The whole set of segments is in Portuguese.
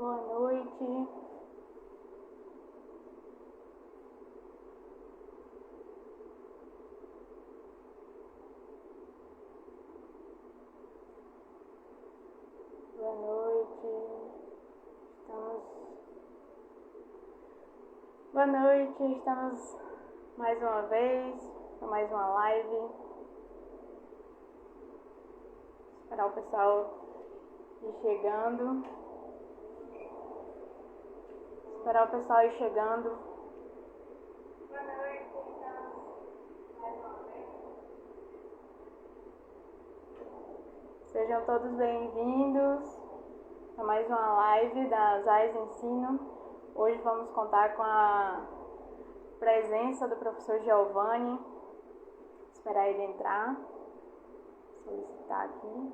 Boa noite. Boa noite. Estamos... Boa noite. Estamos mais uma vez com mais uma live. Esperar o pessoal ir chegando. Esperar o pessoal ir chegando. Boa noite. Estamos mais uma vez. Sejam todos bem-vindos a mais uma live da ZAIS Ensino. Hoje vamos contar com a presença do professor Giovanni. Esperar ele entrar. Solicitar aqui.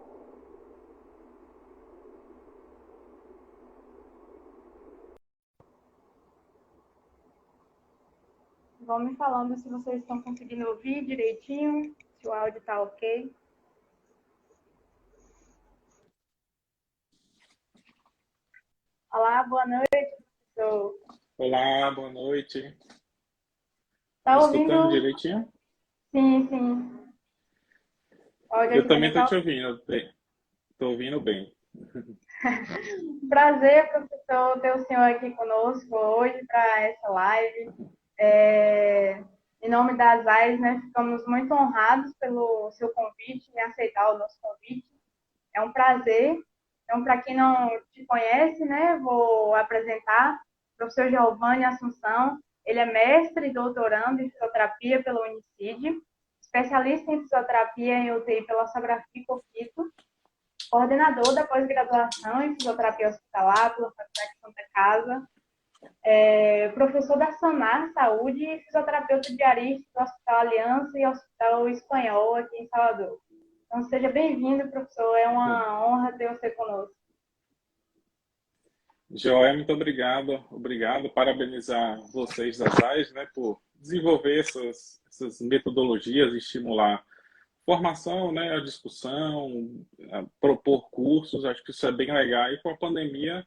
Vão me falando se vocês estão conseguindo ouvir direitinho, se o áudio está ok. Olá, boa noite, professor. Olá, boa noite. Tá Me ouvindo? escutando direitinho? Sim, sim. Eu também estou te ouvindo. Estou ouvindo bem. Prazer, professor, ter o senhor aqui conosco hoje para essa live. Em nome das AIS, né, ficamos muito honrados pelo seu convite, em aceitar o nosso convite. É um prazer. Então, para quem não te conhece, né, vou apresentar o professor Giovanni Assunção. Ele é mestre e doutorando em fisioterapia pelo Unicid, especialista em fisioterapia em UTI pela Sagrafia e Cofito, coordenador da pós-graduação em fisioterapia hospitalar pela Faculdade Santa Casa, professor da Sanar Saúde e fisioterapeuta diarista do Hospital Aliança e Hospital Espanhol aqui em Salvador. Então, seja bem-vindo, professor. É uma honra ter você conosco. Joé, muito obrigado. Obrigado. Parabenizar vocês das AIS, né, por desenvolver essas metodologias, estimular formação, né, a discussão, a propor cursos. Acho que isso é bem legal. E com a pandemia,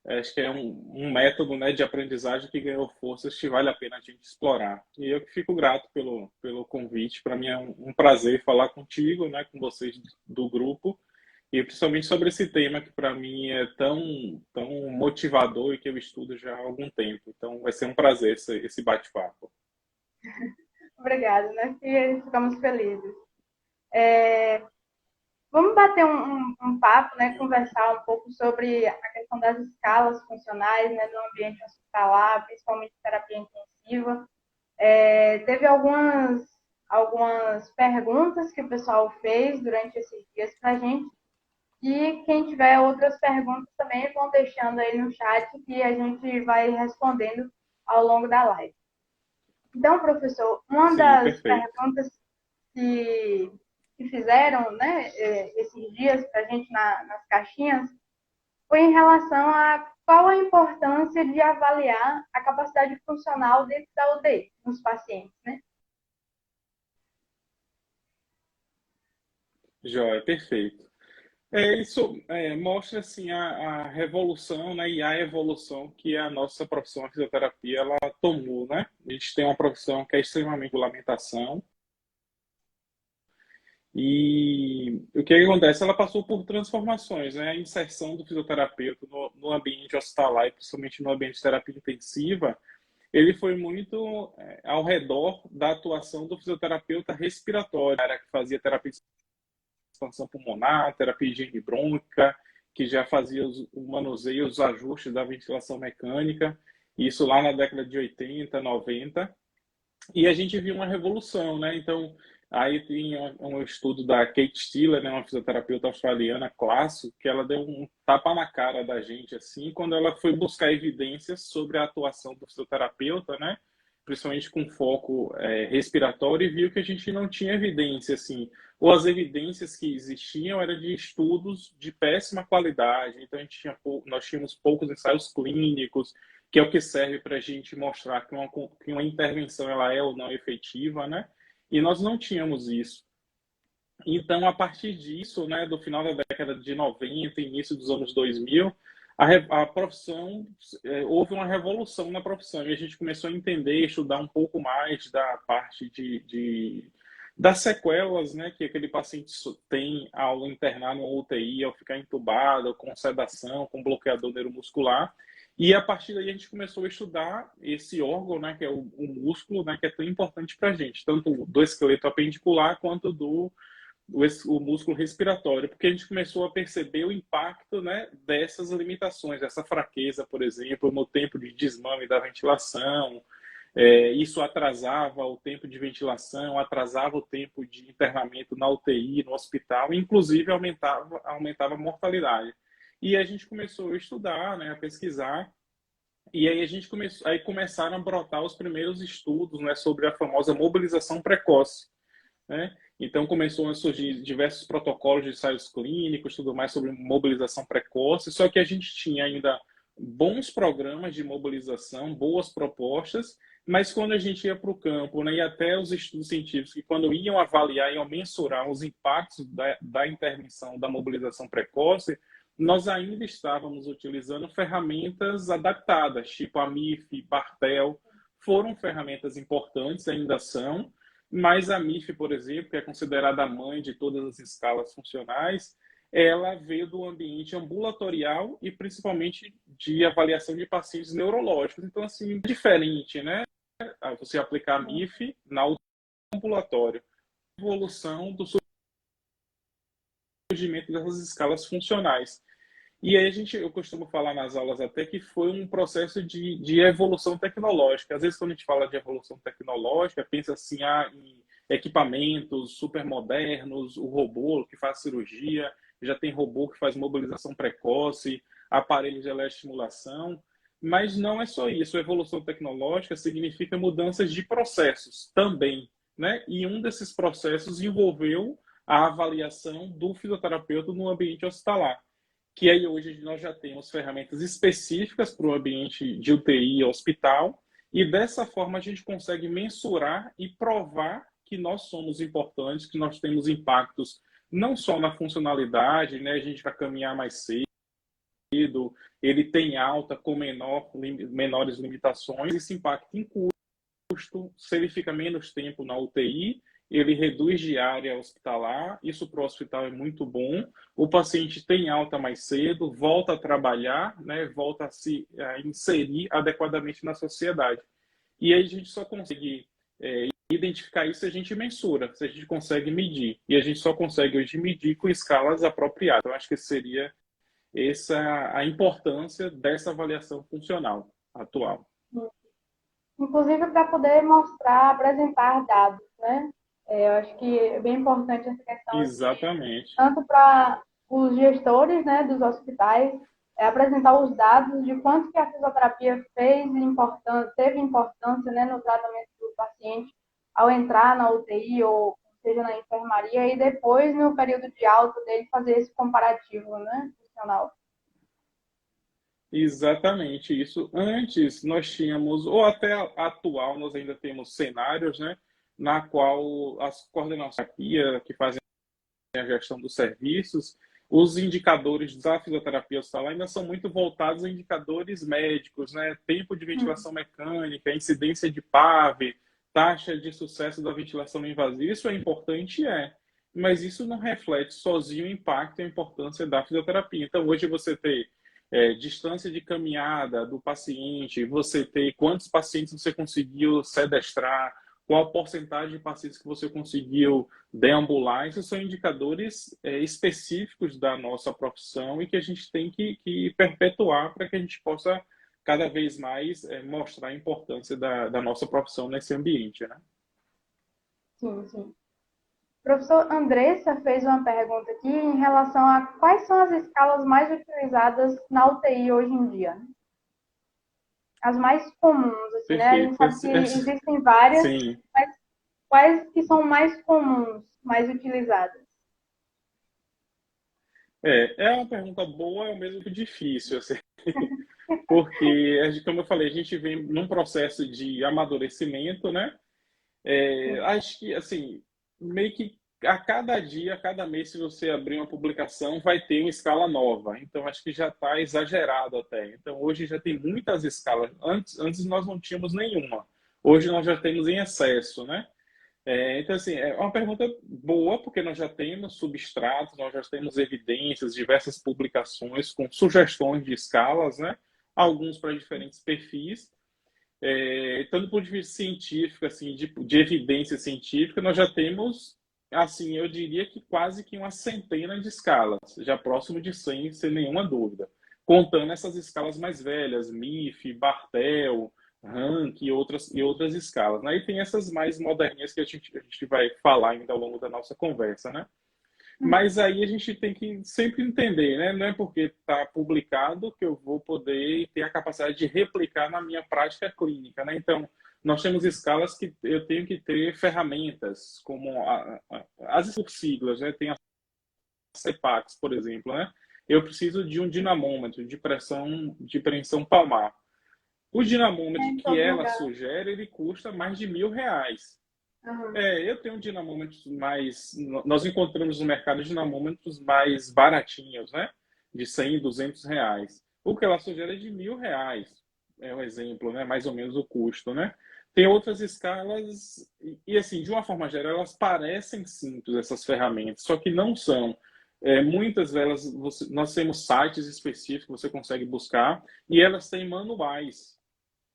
acho que é um método, né, de aprendizagem que ganhou forças que vale a pena a gente explorar. E eu que fico grato pelo convite. Para mim é um prazer falar contigo, né, com vocês do grupo, e principalmente sobre esse tema que para mim é tão motivador e que eu estudo já há algum tempo. Então vai ser um prazer esse bate-papo. Obrigada, né? Ficamos felizes. Vamos bater um papo, né? Conversar um pouco sobre a questão das escalas funcionais, né, no ambiente hospitalar, principalmente terapia intensiva. Teve algumas perguntas que o pessoal fez durante esses dias para a gente. E quem tiver outras perguntas também vão deixando aí no chat que a gente vai respondendo ao longo da live. Então, professor, uma Sim, das perfeito. perguntas que fizeram, né, esses dias para a gente nas caixinhas foi em relação a qual a importância de avaliar a capacidade funcional dentro da UTI nos pacientes, né? Joia, perfeito. Isso mostra assim a revolução, né, e a evolução que a nossa profissão de fisioterapia ela tomou, né? A gente tem uma profissão que é extremamente regulamentação. E o que acontece? Ela passou por transformações, né? A inserção do fisioterapeuta no ambiente hospitalar e principalmente no ambiente de terapia intensiva, ele foi muito ao redor da atuação do fisioterapeuta respiratório, era que fazia terapia de expansão pulmonar, terapia de higiene brônquica, que já fazia o manuseio, os ajustes da ventilação mecânica, isso lá na década de 80, 90. E a gente viu uma revolução, né? Então, aí tem um estudo da Kate Stiller, né, uma fisioterapeuta australiana clássica, que ela deu um tapa na cara da gente, assim, quando ela foi buscar evidências sobre a atuação do fisioterapeuta, né? Principalmente com foco respiratório, e viu que a gente não tinha evidência, assim, ou as evidências que existiam eram de estudos de péssima qualidade, então nós tínhamos poucos ensaios clínicos, que é o que serve para a gente mostrar que uma intervenção ela é ou não efetiva, né? E nós não tínhamos isso. Então, a partir disso, né, do final da década de 90, início dos anos 2000, a profissão, houve uma revolução na profissão e a gente começou a entender, estudar um pouco mais da parte das sequelas, né, que aquele paciente tem ao internar no UTI, ao ficar entubado, com sedação, com bloqueador neuromuscular. E a partir daí a gente começou a estudar esse órgão, né, que é o músculo, né, que é tão importante para a gente, tanto do esqueleto apendicular quanto o músculo respiratório, porque a gente começou a perceber o impacto, né, dessas limitações, dessa fraqueza, por exemplo, no tempo de desmame da ventilação. Isso atrasava o tempo de ventilação, atrasava o tempo de internamento na UTI, no hospital, e inclusive aumentava a mortalidade. E a gente começou a estudar, né, a pesquisar, e aí aí começaram a brotar os primeiros estudos, né, sobre a famosa mobilização precoce, né? Então começou a surgir diversos protocolos de ensaios clínicos, tudo mais sobre mobilização precoce, só que a gente tinha ainda bons programas de mobilização, boas propostas, mas quando a gente ia para o campo, né, e até os estudos científicos, que quando iam avaliar, iam mensurar os impactos da intervenção da mobilização precoce, nós ainda estávamos utilizando ferramentas adaptadas, tipo a MIF, Bartel, foram ferramentas importantes, ainda são, mas a MIF, por exemplo, que é considerada a mãe de todas as escalas funcionais, ela veio do ambiente ambulatorial e principalmente de avaliação de pacientes neurológicos. Então, assim, é diferente, né? Você aplicar a MIF na ambulatório. Evolução do surgimento dessas escalas funcionais. E aí eu costumo falar nas aulas até que foi um processo de evolução tecnológica. Às vezes, quando a gente fala de evolução tecnológica, pensa assim, em equipamentos super modernos, o robô que faz cirurgia, já tem robô que faz mobilização precoce, aparelhos de eletroestimulação, mas não é só isso. A evolução tecnológica significa mudanças de processos também, né? E um desses processos envolveu a avaliação do fisioterapeuta no ambiente hospitalar, que aí hoje nós já temos ferramentas específicas para o ambiente de UTI e hospital, e dessa forma a gente consegue mensurar e provar que nós somos importantes, que nós temos impactos não só na funcionalidade, né, a gente vai caminhar mais cedo, ele tem alta com menores limitações, esse impacto em custo, se ele fica menos tempo na UTI, ele reduz diária hospitalar, isso para o hospital é muito bom. O paciente tem alta mais cedo, volta a trabalhar, né, volta a inserir adequadamente na sociedade. E aí a gente só consegue identificar isso se a gente mensura, se a gente consegue medir. E a gente só consegue hoje medir com escalas apropriadas. Então, acho que seria essa a importância dessa avaliação funcional atual. Inclusive para poder mostrar, apresentar dados, né? Eu acho que é bem importante essa questão Exatamente. tanto para os gestores, né, dos hospitais, apresentar os dados de quanto que a fisioterapia teve importância, né, no tratamento do paciente ao entrar na UTI ou seja na enfermaria e depois no período de alta dele fazer esse comparativo, né, funcional. Exatamente isso. Antes nós tínhamos, ou até atual, nós ainda temos cenários, né, na qual as coordenações de terapia que fazem a gestão dos serviços, os indicadores da fisioterapia hospitalar ainda são muito voltados a indicadores médicos, né? Tempo de ventilação mecânica, incidência de PAV, taxa de sucesso da ventilação não invasiva. Isso é importante, mas isso não reflete sozinho o impacto e a importância da fisioterapia. Então, hoje você tem distância de caminhada do paciente, você ter quantos pacientes você conseguiu sedestrar, qual a porcentagem de pacientes que você conseguiu deambular. Esses são indicadores específicos da nossa profissão e que a gente tem que perpetuar para que a gente possa cada vez mais mostrar a importância da nossa profissão nesse ambiente, né? Sim, sim. O professor Andressa fez uma pergunta aqui em relação a quais são as escalas mais utilizadas na UTI hoje em dia. As mais comuns, assim, né? A gente Perfeito. sabe que existem várias, Sim. mas quais que são mais comuns, mais utilizadas? É uma pergunta boa, é ao mesmo tempo difícil, assim, porque, como eu falei, a gente vem num processo de amadurecimento, né? Acho que, assim, meio que a cada dia, a cada mês, se você abrir uma publicação, vai ter uma escala nova. Então, acho que já está exagerado até. Então, hoje já tem muitas escalas. Antes nós não tínhamos nenhuma. Hoje nós já temos em excesso, né? Então, assim, é uma pergunta boa, porque nós já temos substratos, nós já temos evidências, diversas publicações com sugestões de escalas, né? Alguns para diferentes perfis. Então, do ponto de vista científico, assim, de evidência científica, nós já temos, assim, eu diria que quase que uma centena de escalas, já próximo de 100, sem nenhuma dúvida. Contando essas escalas mais velhas, MIF, Bartel, Rank e outras escalas. Aí tem essas mais moderninhas que a gente vai falar ainda ao longo da nossa conversa, né? Mas aí a gente tem que sempre entender, né? Não é porque está publicado que eu vou poder ter a capacidade de replicar na minha prática clínica, né? Então, nós temos escalas que eu tenho que ter ferramentas, como as por siglas, né? Tem a CPAX, por exemplo, né? Eu preciso de um dinamômetro de pressão palmar. O dinamômetro Em que todo ela lugar. sugere, ele custa mais de R$ 1.000. Uhum. Eu tenho dinamômetros mais. Nós encontramos no mercado dinamômetros mais baratinhos, né? De 100, R$ 200. O que ela sugere é de R$ 1.000. É um exemplo, né? Mais ou menos o custo, né? Tem outras escalas, assim, de uma forma geral, elas parecem simples, essas ferramentas, só que não são. Muitas delas, nós temos sites específicos que você consegue buscar, e elas têm manuais,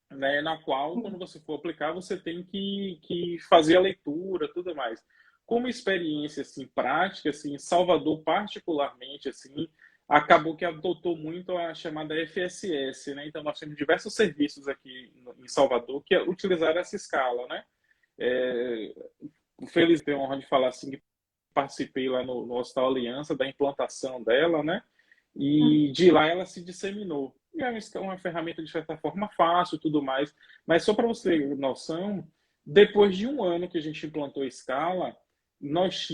né, na qual, quando você for aplicar, você tem que fazer a leitura, tudo mais. Como experiência assim, prática, assim, Salvador particularmente, assim, acabou que adotou muito a chamada FSS, né? Então nós temos diversos serviços aqui em Salvador que utilizaram essa escala, né? É, Feliz ter a honra de falar assim que participei lá no Hospital Aliança da implantação dela, né? E de lá ela se disseminou. E é uma ferramenta de certa forma fácil e tudo mais. Mas só para você ter noção, depois de um ano que a gente implantou a escala, nós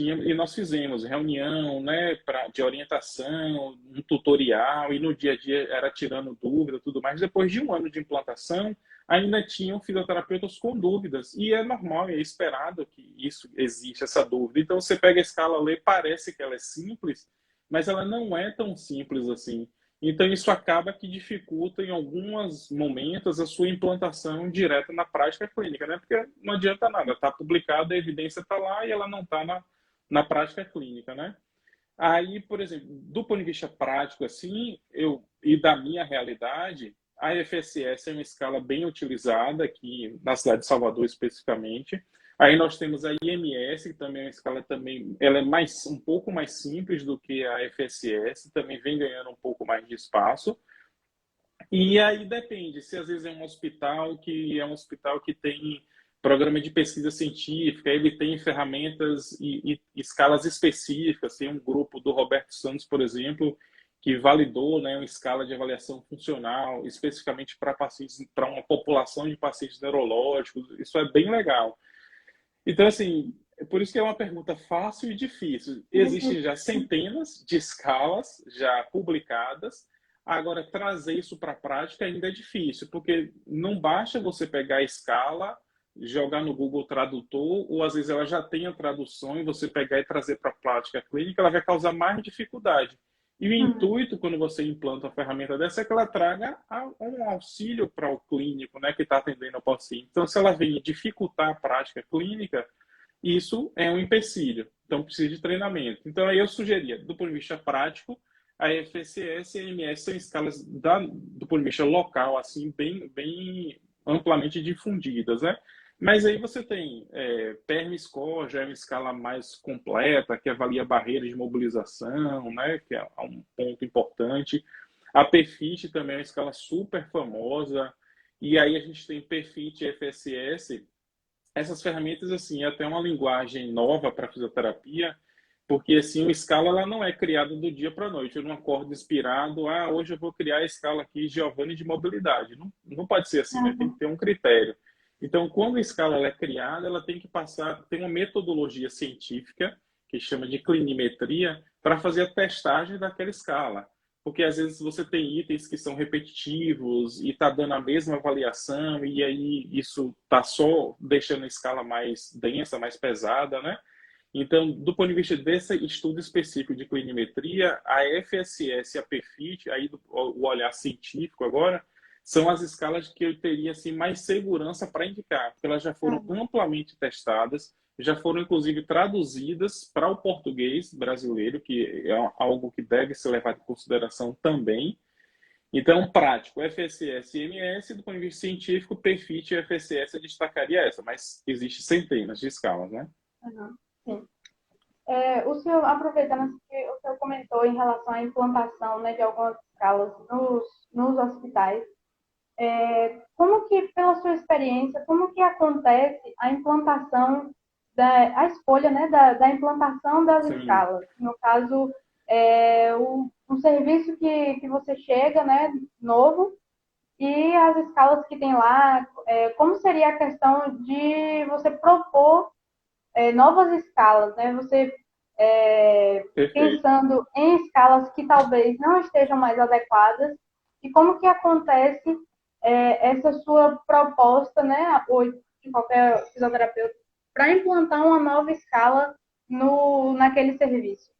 fizemos reunião, né, de orientação, um tutorial, e no dia a dia era tirando dúvida, tudo mais. Depois de um ano de implantação, ainda tinham fisioterapeutas com dúvidas. E é normal, é esperado que isso existe, essa dúvida. Então você pega a escala, lê, parece que ela é simples, mas ela não é tão simples assim. Então, isso acaba que dificulta, em alguns momentos, a sua implantação direta na prática clínica, né? Porque não adianta nada, está publicada, a evidência está lá e ela não está na prática clínica, né? Aí, por exemplo, do ponto de vista prático, assim, e da minha realidade, a FSS é uma escala bem utilizada aqui na cidade de Salvador, especificamente. Aí nós temos a IMS, que também é uma escala também, ela é um pouco mais simples do que a FSS, também vem ganhando um pouco mais de espaço. E aí depende, se às vezes é um hospital que tem programa de pesquisa científica, ele tem ferramentas e escalas específicas, tem um grupo do Roberto Santos, por exemplo, que validou, né, uma escala de avaliação funcional especificamente para pacientes, para uma população de pacientes neurológicos. Isso é bem legal. Então, assim, é por isso que é uma pergunta fácil e difícil. Existem já centenas de escalas já publicadas. Agora, trazer isso para a prática ainda é difícil, porque não basta você pegar a escala, jogar no Google Tradutor, ou às vezes ela já tem a tradução e você pegar e trazer para a prática clínica, ela vai causar mais dificuldade. E o intuito, quando você implanta uma ferramenta dessa, é que ela traga um auxílio para o clínico, né, que está atendendo ao paciente. Então, se ela vem dificultar a prática clínica, isso é um empecilho. Então, precisa de treinamento. Então, aí eu sugeria, do ponto de vista prático, a FSS e a MS são escalas do ponto de vista local, assim, bem, bem amplamente difundidas, né? Mas aí você tem PERM Score, já é uma escala mais completa, que avalia barreiras de mobilização, né? Que é um ponto importante. A PFIT também é uma escala super famosa. E aí a gente tem PFIT e FSS. Essas ferramentas, assim, é até uma linguagem nova para fisioterapia, porque, assim, a escala ela não é criada do dia para a noite. Eu não acordo inspirado, hoje eu vou criar a escala aqui Giovanni de mobilidade. Não, não pode ser assim, né? Tem que ter um critério. Então, quando a escala ela é criada, ela tem que tem uma metodologia científica, que chama de clinimetria, para fazer a testagem daquela escala. Porque às vezes você tem itens que são repetitivos e está dando a mesma avaliação, e aí isso está só deixando a escala mais densa, mais pesada, né? Então, do ponto de vista desse estudo específico de clinimetria, a FSS e a PFIT, aí o olhar científico agora, são as escalas que eu teria assim, mais segurança para indicar, porque elas já foram amplamente testadas, já foram inclusive traduzidas para o português brasileiro, que é algo que deve ser levado em consideração também. Então, prático, FSS e MS, do ponto de vista científico, PFIT e FSS eu destacaria essa, mas existe centenas de escalas, né? Uhum, sim. O senhor, aproveitando que o senhor comentou em relação à implantação, né, de algumas escalas nos hospitais, como que, pela sua experiência, como que acontece a implantação, a escolha, né, da implantação das Sim, escalas? No caso, um serviço que você chega, né, novo, e as escalas que tem lá, como seria a questão de você propor novas escalas, né? Você perfeito. pensando em escalas que talvez não estejam mais adequadas e como que acontece essa sua proposta, né, ou de qualquer fisioterapeuta, para implantar uma nova escala naquele serviço.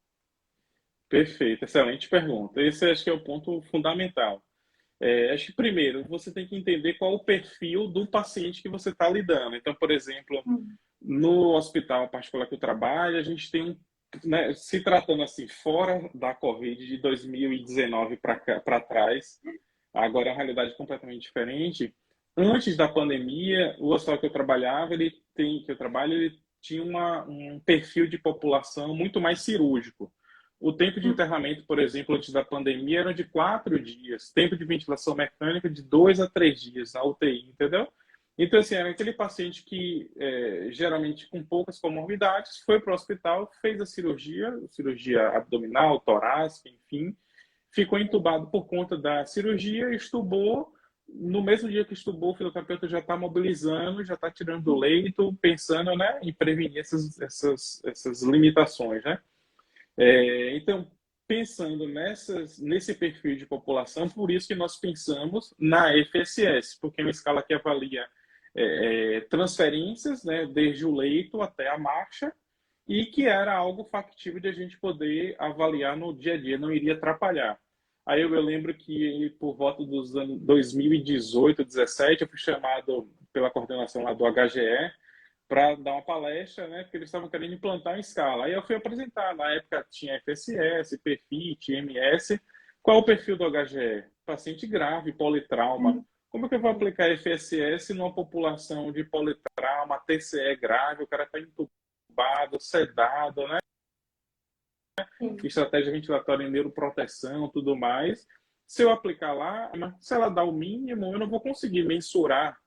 Perfeito, excelente pergunta. Esse acho que é o ponto fundamental. Acho que primeiro você tem que entender qual o perfil do paciente que você está lidando. Então, por exemplo, no hospital particular que eu trabalho, a gente tem né, se tratando assim, fora da Covid de 2019 para trás, agora é uma realidade completamente diferente. Antes da pandemia, o hospital que eu trabalhava, ele tinha um perfil de população muito mais cirúrgico. O tempo de internamento, por exemplo, antes da pandemia, era de 4 dias. Tempo de ventilação mecânica de 2 a 3 dias na UTI, entendeu? Então, assim, era aquele paciente que, geralmente com poucas comorbidades, foi para o hospital, fez a cirurgia abdominal, torácica, enfim, ficou entubado por conta da cirurgia, estubou. No mesmo dia que estubou, o fisioterapeuta já está mobilizando, já está tirando do leito, pensando, né, em prevenir essas limitações, né? Então, pensando nesse perfil de população, por isso que nós pensamos na FSS, porque é uma escala que avalia transferências, né, desde o leito até a marcha, e que era algo factível de a gente poder avaliar no dia a dia, não iria atrapalhar. Aí eu lembro que por volta dos anos 2018, 2017, eu fui chamado pela coordenação lá do HGE para dar uma palestra, né? Porque eles estavam querendo implantar uma escala. Aí eu fui apresentar. Na época tinha FSS, PFIT, MS. Qual é o perfil do HGE? Paciente grave, politrauma. Como é que eu vou aplicar FSS numa população de politrauma, TCE grave, o cara está entubado, sedado, né? Estratégia ventilatória em neuroproteção, tudo mais. Se eu aplicar lá, se ela dá o mínimo, eu não vou conseguir mensurar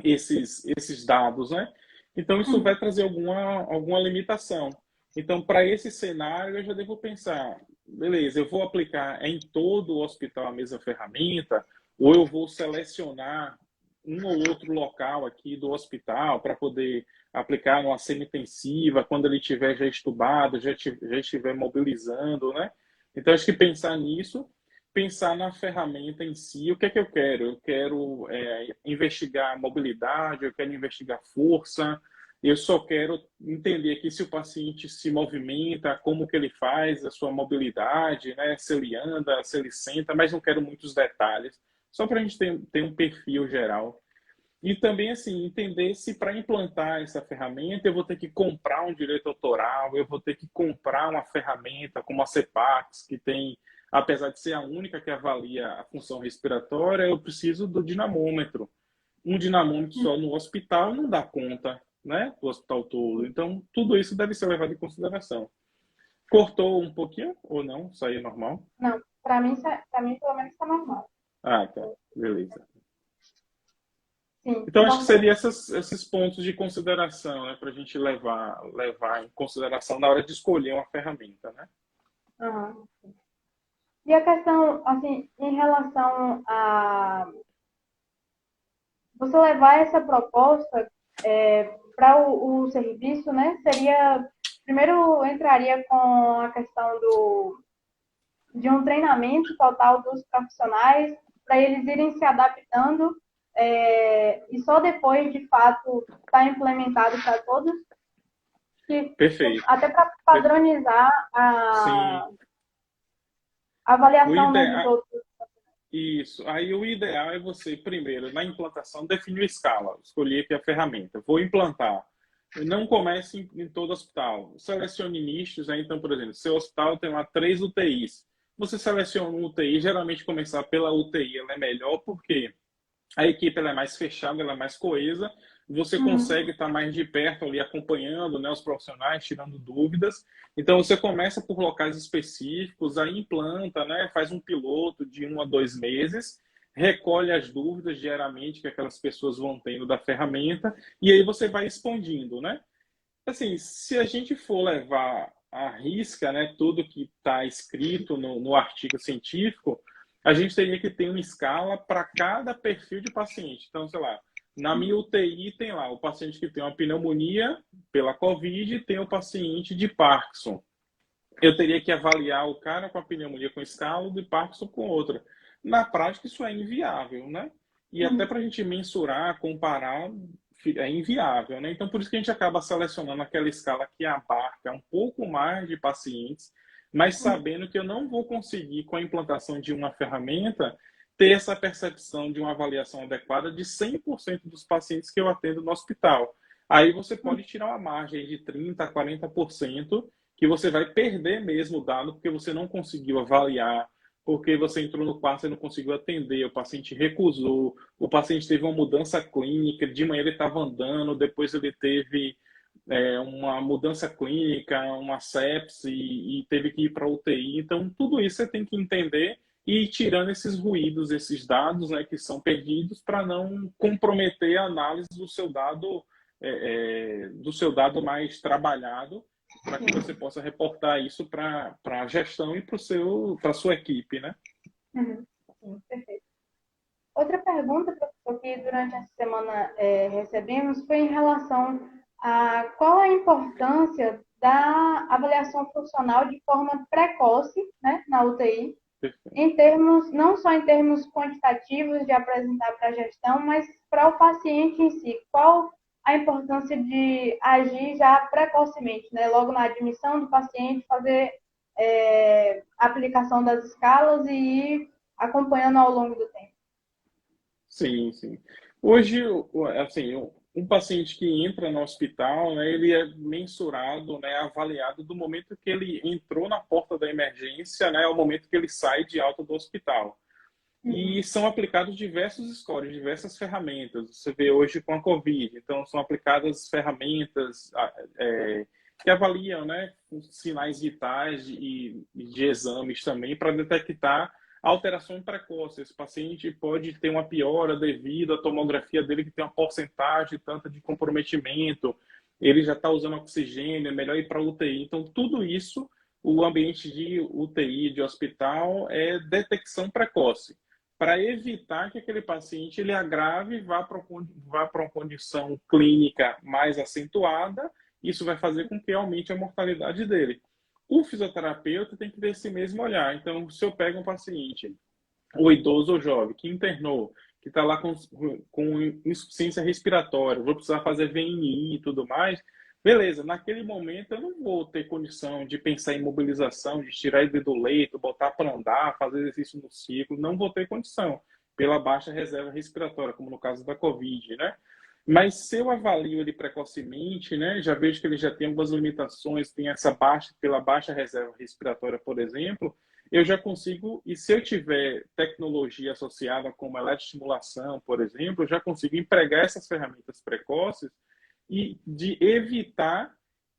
esses dados, né? Então, isso vai trazer alguma limitação. Então, para esse cenário, eu já devo pensar, beleza, eu vou aplicar em todo o hospital a mesma ferramenta, ou eu vou selecionar um ou outro local aqui do hospital para poder aplicar numa semi-intensiva, quando ele estiver já estubado, já estiver mobilizando, né? Então, acho que pensar nisso, pensar na ferramenta em si, o que é que eu quero? Eu quero investigar mobilidade, eu quero investigar força, eu só quero entender aqui se o paciente se movimenta, como que ele faz a sua mobilidade, né? Se ele anda, se ele senta, mas não quero muitos detalhes, só para a gente ter um perfil geral. E também, assim, entender se para implantar essa ferramenta eu vou ter que comprar um direito autoral, eu vou ter que comprar uma ferramenta como a CEPAX, que tem, apesar de ser a única que avalia a função respiratória, eu preciso do dinamômetro. Um dinamômetro só no hospital não dá conta, né? Do hospital todo. Então, tudo isso deve ser levado em consideração. Cortou um pouquinho ou não? Saiu normal? Não, para mim pelo menos está normal. Ah, tá. Beleza. Sim, Então, acho que importante. seria esses pontos de consideração, né, para a gente levar em consideração na hora de escolher uma ferramenta, né? Uhum. E a questão, assim, em relação a você levar essa proposta para o serviço, né? Seria, primeiro entraria com a questão de um treinamento total dos profissionais para eles irem se adaptando e só depois, de fato, estar implementado para todos. que Perfeito. até para padronizar Sim. a O avaliação, né, dos ideal, outros. isso. Aí o ideal é você, primeiro, na implantação, definir a escala, escolher aqui a ferramenta. Vou implantar. Não comece em todo hospital. Selecione nichos, né? Então, por exemplo, seu hospital tem lá 3 UTIs. Você seleciona um UTI, geralmente começar pela UTI ela é melhor porque a equipe ela é mais fechada, ela é mais coesa, você consegue estar mais de perto ali acompanhando, né, os profissionais, tirando dúvidas. Então você começa por locais específicos, aí implanta, né, faz um piloto de 1 a 2 meses, recolhe as dúvidas diariamente que aquelas pessoas vão tendo da ferramenta e aí você vai expandindo, né? Assim, se a gente for levar à risca, né, tudo que está escrito no artigo científico, a gente teria que ter uma escala para cada perfil de paciente. Então, sei lá, na minha UTI tem lá o paciente que tem uma pneumonia pela COVID e tem o paciente de Parkinson. Eu teria que avaliar o cara com a pneumonia com escala, o de Parkinson com outra. Na prática, isso é inviável, né? E até para a gente mensurar, comparar, é inviável, né? Então, por isso que a gente acaba selecionando aquela escala que abarca um pouco mais de pacientes, mas sabendo que eu não vou conseguir, com a implantação de uma ferramenta, ter essa percepção de uma avaliação adequada de 100% dos pacientes que eu atendo no hospital. Aí você pode tirar uma margem de 30% a 40%, que você vai perder mesmo o dado porque você não conseguiu avaliar, porque você entrou no quarto e não conseguiu atender, o paciente recusou, o paciente teve uma mudança clínica, de manhã ele estava andando, depois ele teve uma mudança clínica, uma sepse e teve que ir para a UTI. Então, tudo isso você tem que entender e ir tirando esses ruídos, esses dados, né, que são perdidos para não comprometer a análise do seu dado mais trabalhado, para que você possa reportar isso para a gestão e para a sua equipe, né? Sim, perfeito. Outra pergunta, professor, que durante essa semana recebemos foi em relação a qual a importância da avaliação funcional de forma precoce, né, na UTI, Perfeito. em termos, não só em termos quantitativos de apresentar para a gestão, mas para o paciente em si. Qual a importância de agir já precocemente, né? Logo na admissão do paciente, fazer a aplicação das escalas e ir acompanhando ao longo do tempo. Sim, sim. Hoje, assim, um paciente que entra no hospital, né, ele é mensurado, né, avaliado do momento que ele entrou na porta da emergência, né, ao momento que ele sai de alta do hospital. E são aplicados diversos scores, diversas ferramentas. Você vê hoje com a Covid, então são aplicadas ferramentas que avaliam, né, sinais vitais e de exames também para detectar alterações precoces. Esse paciente pode ter uma piora devido à tomografia dele que tem uma porcentagem tanta de comprometimento, ele já está usando oxigênio, é melhor ir para UTI. Então, tudo isso, o ambiente de UTI, de hospital, é detecção precoce para evitar que aquele paciente ele agrave e vá para uma condição clínica mais acentuada. Isso vai fazer com que aumente a mortalidade dele. O fisioterapeuta tem que ter esse mesmo olhar. Então, se eu pego um paciente, ou idoso ou jovem, que internou, que está lá com insuficiência respiratória, vou precisar fazer VNI e tudo mais, beleza, naquele momento eu não vou ter condição de pensar em mobilização, de tirar ele do leito, botar para andar, fazer exercício no ciclo, não vou ter condição, pela baixa reserva respiratória, como no caso da Covid, né? Mas se eu avalio ele precocemente, né, já vejo que ele já tem algumas limitações, tem essa baixa, pela baixa reserva respiratória, por exemplo, eu já consigo, e se eu tiver tecnologia associada como eletroestimulação, por exemplo, eu já consigo empregar essas ferramentas precoces e de evitar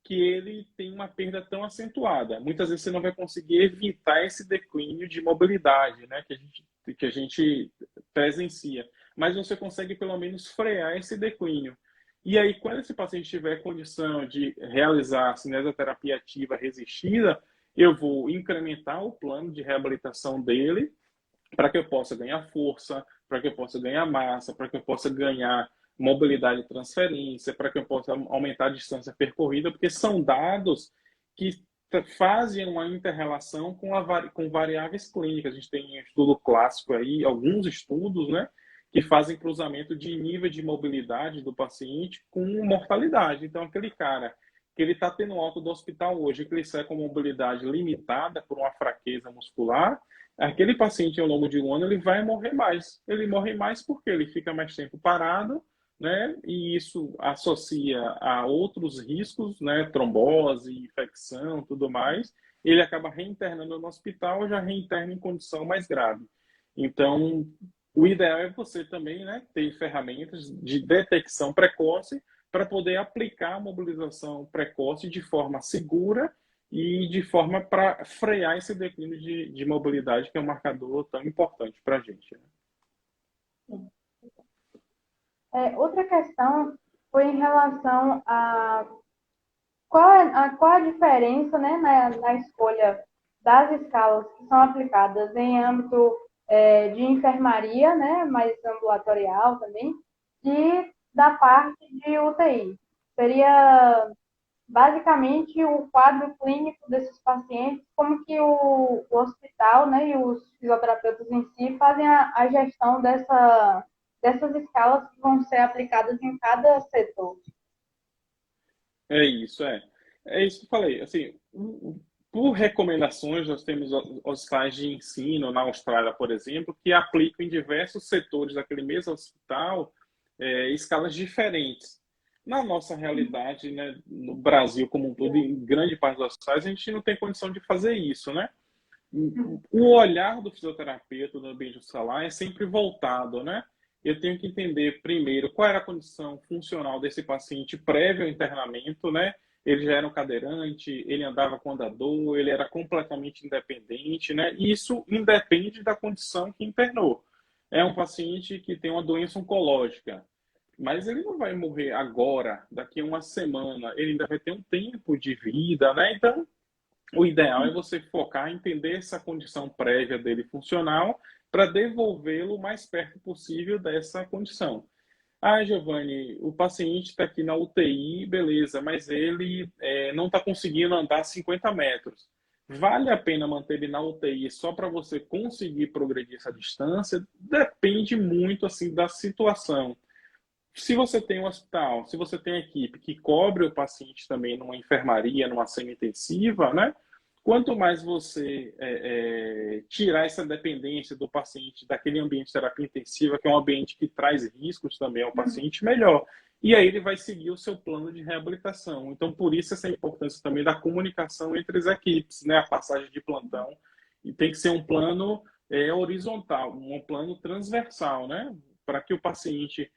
que ele tenha uma perda tão acentuada. Muitas vezes você não vai conseguir evitar esse declínio de mobilidade, né, que a gente presencia, mas você consegue pelo menos frear esse declínio. E aí, quando esse paciente tiver condição de realizar cinesioterapia ativa resistida, eu vou incrementar o plano de reabilitação dele para que eu possa ganhar força, para que eu possa ganhar massa, para que eu possa ganhar mobilidade e transferência, para que eu possa aumentar a distância percorrida, porque são dados que fazem uma inter-relação com variáveis clínicas. A gente tem um estudo clássico aí, alguns estudos, né, que fazem cruzamento de nível de mobilidade do paciente com mortalidade. Então, aquele cara que ele está tendo alta do hospital hoje, que ele sai com mobilidade limitada por uma fraqueza muscular, aquele paciente ao longo de um ano ele vai morrer mais. Ele morre mais porque ele fica mais tempo parado, né? E isso associa a outros riscos, né? Trombose, infecção, tudo mais. Ele acaba reinternando no hospital, já reinterna em condição mais grave. Então, o ideal é você também, né, ter ferramentas de detecção precoce para poder aplicar a mobilização precoce de forma segura e de forma para frear esse declínio de mobilidade, que é um marcador tão importante para a gente. Né? Outra questão foi em relação a qual a diferença, né, na escolha das escalas que são aplicadas em âmbito de enfermaria, né, mais ambulatorial também, e da parte de UTI. Seria basicamente o quadro clínico desses pacientes, como que o hospital, né, e os fisioterapeutas em si fazem a gestão dessas escalas que vão ser aplicadas em cada setor. É isso, é. É isso que eu falei. Assim, por recomendações, nós temos hospitais de ensino na Austrália, por exemplo, que aplicam em diversos setores daquele mesmo hospital escalas diferentes. Na nossa realidade, né, no Brasil como um todo, em grande parte dos hospitais, a gente não tem condição de fazer isso, né? O olhar do fisioterapeuta no ambiente hospitalar é sempre voltado, né? Eu tenho que entender primeiro qual era a condição funcional desse paciente prévio ao internamento, né? Ele já era um cadeirante, ele andava com andador, ele era completamente independente, né? E isso independe da condição que internou. É um paciente que tem uma doença oncológica, mas ele não vai morrer agora, daqui a uma semana, ele ainda vai ter um tempo de vida, né? Então, o ideal é você focar em entender essa condição prévia dele funcional para devolvê-lo o mais perto possível dessa condição. Ah, Giovanni, o paciente está aqui na UTI, beleza, mas ele não está conseguindo andar 50 metros. Vale a pena manter ele na UTI só para você conseguir progredir essa distância? Depende muito assim da situação. Se você tem um hospital, se você tem equipe que cobre o paciente também numa enfermaria, numa semi-intensiva, né? Quanto mais você tirar essa dependência do paciente daquele ambiente de terapia intensiva, que é um ambiente que traz riscos também ao paciente, melhor. E aí ele vai seguir o seu plano de reabilitação. Então, por isso essa importância também da comunicação entre as equipes, né? A passagem de plantão. E tem que ser um plano horizontal, um plano transversal, né? Para que o paciente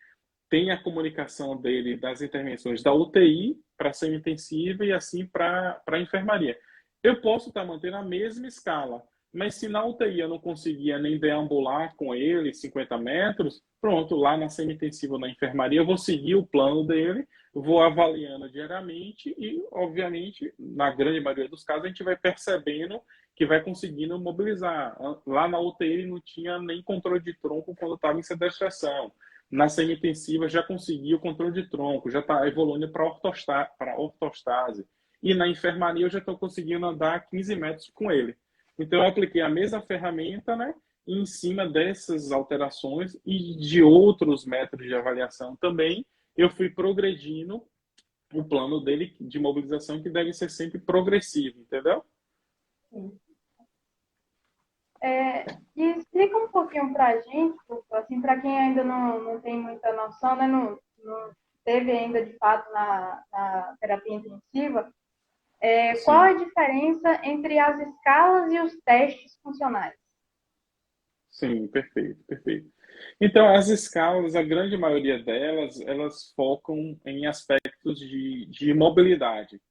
tem a comunicação dele das intervenções da UTI para a semi-intensiva e assim para a enfermaria. Eu posso estar mantendo a mesma escala, mas se na UTI eu não conseguia nem deambular com ele 50 metros, pronto, lá na semi-intensiva na enfermaria eu vou seguir o plano dele, vou avaliando diariamente e, obviamente, na grande maioria dos casos, a gente vai percebendo que vai conseguindo mobilizar. Lá na UTI ele não tinha nem controle de tronco quando estava em sedestração. Na semi-intensiva já conseguiu o controle de tronco, já está evoluindo para ortostase. E na enfermaria eu já estou conseguindo andar 15 metros com ele. Então eu apliquei a mesma ferramenta, né? E em cima dessas alterações e de outros métodos de avaliação também, eu fui progredindo o plano dele de mobilização, que deve ser sempre progressivo, entendeu? Sim. E explica um pouquinho para a gente, assim, para quem ainda não tem muita noção, né, não teve ainda de fato na terapia intensiva, qual a diferença entre as escalas e os testes funcionais? Sim, perfeito, perfeito. Então, as escalas, a grande maioria delas, elas focam em aspectos de mobilidade,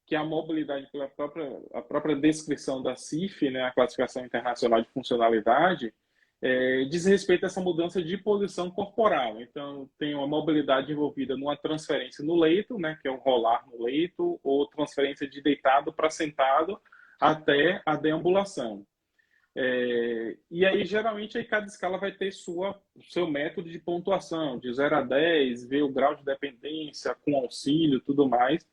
que a mobilidade, pela a própria descrição da CIF, né, a Classificação Internacional de Funcionalidade, diz respeito a essa mudança de posição corporal. Então, tem uma mobilidade envolvida numa transferência no leito, né, que é o rolar no leito, ou transferência de deitado para sentado até a deambulação. E aí, geralmente, aí cada escala vai ter seu método de pontuação, de 0 a 10, ver o grau de dependência, com auxílio, tudo mais.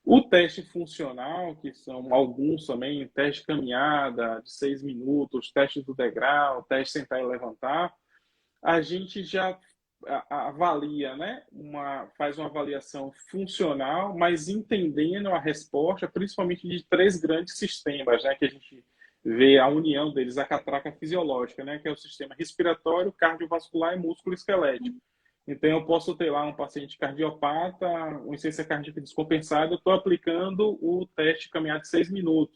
O teste funcional, que são alguns também, teste de caminhada de 6 minutos, teste do degrau, teste sentar e levantar, a gente já avalia, né? Faz uma avaliação funcional, mas entendendo a resposta, principalmente de três grandes sistemas, né? Que a gente vê a união deles, a catraca fisiológica, né? Que é o sistema respiratório, cardiovascular e músculo esquelético. Então, eu posso ter lá um paciente cardiopata, uma insuficiência cardíaca descompensada, eu estou aplicando o teste de caminhada de 6 minutos,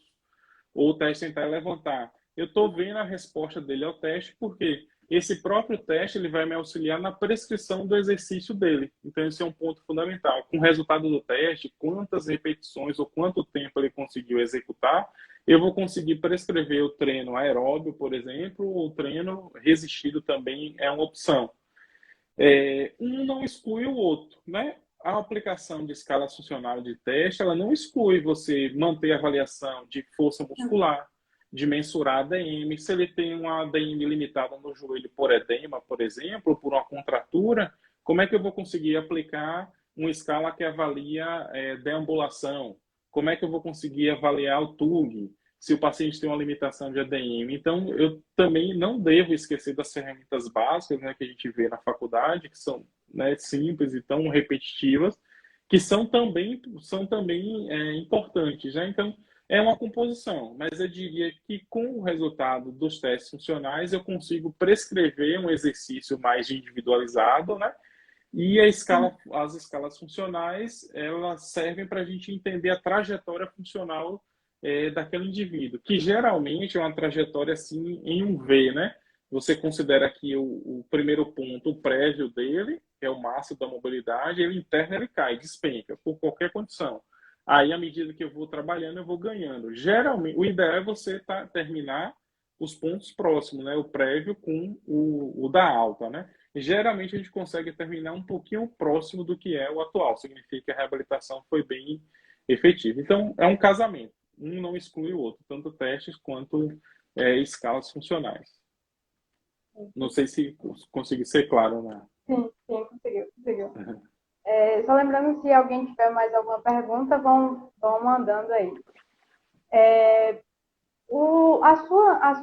ou o teste sentar e levantar. Eu estou vendo a resposta dele ao teste, porque esse próprio teste ele vai me auxiliar na prescrição do exercício dele. Então, esse é um ponto fundamental. Com o resultado do teste, quantas repetições ou quanto tempo ele conseguiu executar, eu vou conseguir prescrever o treino aeróbio, por exemplo, ou o treino resistido também é uma opção. Um não exclui o outro, né? A aplicação de escala funcional de teste, ela não exclui você manter a avaliação de força muscular, de mensurar ADM. Se ele tem uma ADM limitada no joelho por edema, por exemplo, ou por uma contratura, como é que eu vou conseguir aplicar uma escala que avalia deambulação? Como é que eu vou conseguir avaliar o TUG? Se o paciente tem uma limitação de ADM. Então, eu também não devo esquecer das ferramentas básicas, né, que a gente vê na faculdade, que são, né, simples e tão repetitivas, que são também importantes. Né? Então, é uma composição, mas eu diria que com o resultado dos testes funcionais, eu consigo prescrever um exercício mais individualizado, né? E as escalas funcionais, elas servem para a gente entender a trajetória funcional daquele indivíduo, que geralmente é uma trajetória assim em um V, né? Você considera aqui o primeiro ponto, o prévio dele, que é o máximo da mobilidade, ele interna, ele cai, despenca, por qualquer condição. Aí, à medida que eu vou trabalhando, eu vou ganhando. Geralmente, o ideal é você terminar os pontos próximos, né? O prévio com o da alta, né? Geralmente, a gente consegue terminar um pouquinho próximo do que é o atual. Significa que a reabilitação foi bem efetiva. Então, é um casamento. Um não exclui o outro, tanto testes quanto escalas funcionais. Não sei se consegui ser claro, né? Sim, conseguiu. Só lembrando, se alguém tiver mais alguma pergunta, vão mandando aí. A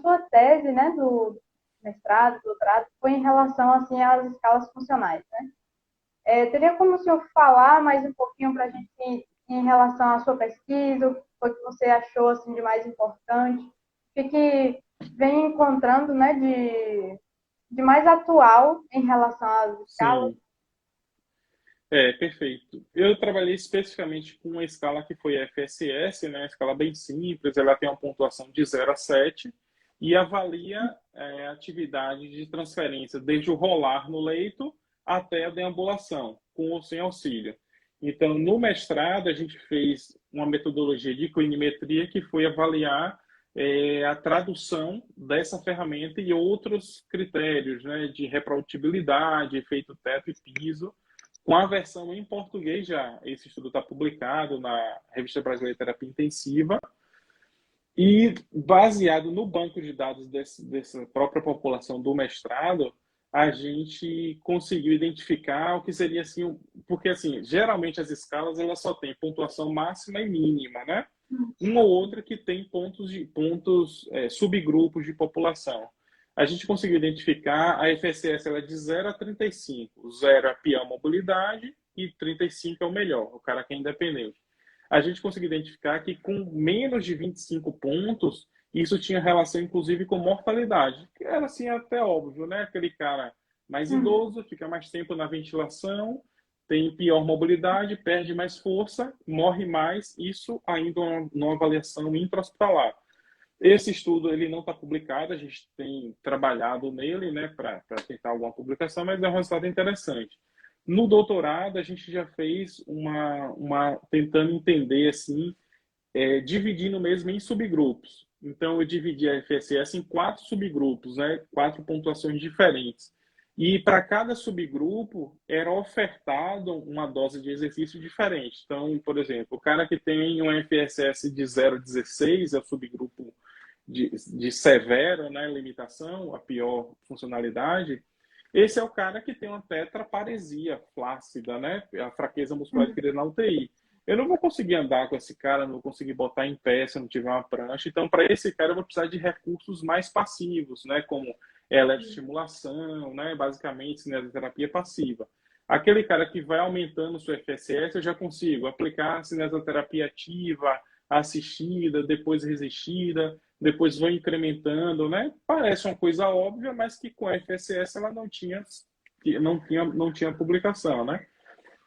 sua tese, né, do mestrado, do doutorado, foi em relação assim às escalas funcionais, né? Teria como o senhor falar mais um pouquinho para a gente em relação à sua pesquisa, o que foi que você achou assim de mais importante, o que vem encontrando, né, de mais atual em relação às escalas? Sim, perfeito. Eu trabalhei especificamente com uma escala que foi FSS, né? Uma escala bem simples, ela tem uma pontuação de 0 a 7 e avalia a atividade de transferência desde o rolar no leito até a deambulação, com ou sem auxílio. Então, no mestrado, a gente fez uma metodologia de clinimetria que foi avaliar a tradução dessa ferramenta e outros critérios, né, de reprodutibilidade, efeito teto e piso, com a versão em português já. Esse estudo está publicado na Revista Brasileira de Terapia Intensiva e baseado no banco de dados dessa própria população do mestrado, a gente conseguiu identificar o que seria assim, porque assim, geralmente as escalas elas só têm pontuação máxima e mínima, né? Uma ou outra que tem subgrupos de população. A gente conseguiu identificar a FSS ela é de 0 a 35. 0 é a pior mobilidade e 35 é o melhor, o cara que é independente. A gente conseguiu identificar que com menos de 25 pontos, isso tinha relação inclusive com mortalidade, que era assim até óbvio, né? Aquele cara mais idoso, fica mais tempo na ventilação, tem pior mobilidade, perde mais força, morre mais, isso ainda numa avaliação intra-hospitalar. Esse estudo ele não está publicado, a gente tem trabalhado nele, né, para tentar alguma publicação, mas é um resultado interessante. No doutorado, a gente já fez tentando entender, assim, dividindo mesmo em subgrupos. Então, eu dividi a FSS em 4 subgrupos, né, 4 pontuações diferentes. E para cada subgrupo era ofertado uma dose de exercício diferente. Então, por exemplo, o cara que tem um FSS de 0 a 16 é o subgrupo de severo, né, limitação, a pior funcionalidade. Esse é o cara que tem uma tetraparesia flácida, né, a fraqueza muscular adquirida na UTI. Eu não vou conseguir andar com esse cara, não vou conseguir botar em pé se eu não tiver uma prancha. Então, para esse cara, eu vou precisar de recursos mais passivos, né, como é eletroestimulação, né? Basicamente, cinesioterapia passiva. Aquele cara que vai aumentando o seu FSS, eu já consigo aplicar cinesioterapia ativa, assistida, depois resistida, depois vou incrementando, né? Parece uma coisa óbvia, mas que com a FSS ela não tinha publicação, né?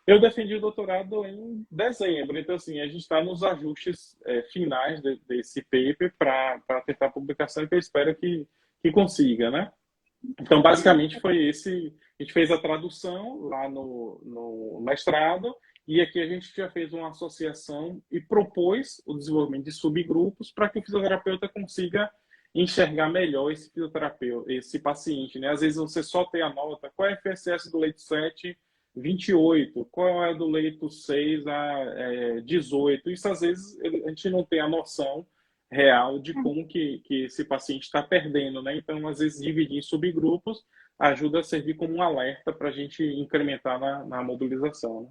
Eu defendi o doutorado em dezembro, então assim, a gente está nos ajustes finais desse paper para tentar a publicação e que eu espero que consiga, né? Então, basicamente, foi esse. A gente fez a tradução lá no mestrado, e aqui a gente já fez uma associação e propôs o desenvolvimento de subgrupos para que o fisioterapeuta consiga enxergar melhor esse fisioterapeuta, esse paciente, né? Às vezes você só tem a nota, qual é a FSS do leito 7, 28, qual é do leito 6 a 18. Isso, às vezes, a gente não tem a noção real de como que esse paciente está perdendo, né? Então, às vezes, dividir em subgrupos ajuda a servir como um alerta para a gente incrementar na mobilização, né?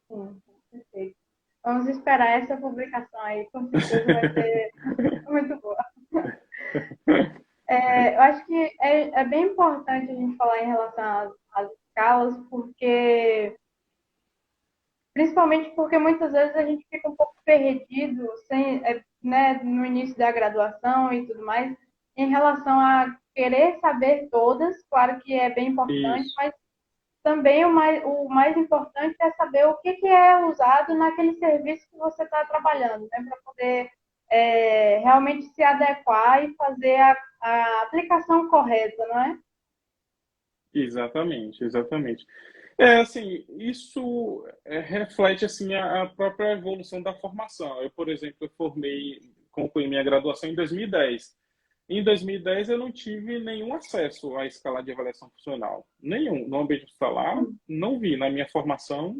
Sim, perfeito. Vamos esperar essa publicação aí, com certeza vai ser muito boa. Eu acho que é bem importante a gente falar em relação às escalas, principalmente porque muitas vezes a gente fica um pouco perdido né, no início da graduação e tudo mais, em relação a querer saber todas, claro que é bem importante, Isso. mas também o mais importante é saber o que é usado naquele serviço que você está trabalhando, né, para poder realmente se adequar e fazer a aplicação correta, não é? Exatamente, exatamente. Assim, isso reflete, assim, a própria evolução da formação. Eu, por exemplo, concluí minha graduação em 2010. Em 2010, eu não tive nenhum acesso à escala de avaliação funcional. Nenhum. No ambiente hospitalar, não vi. Na minha formação,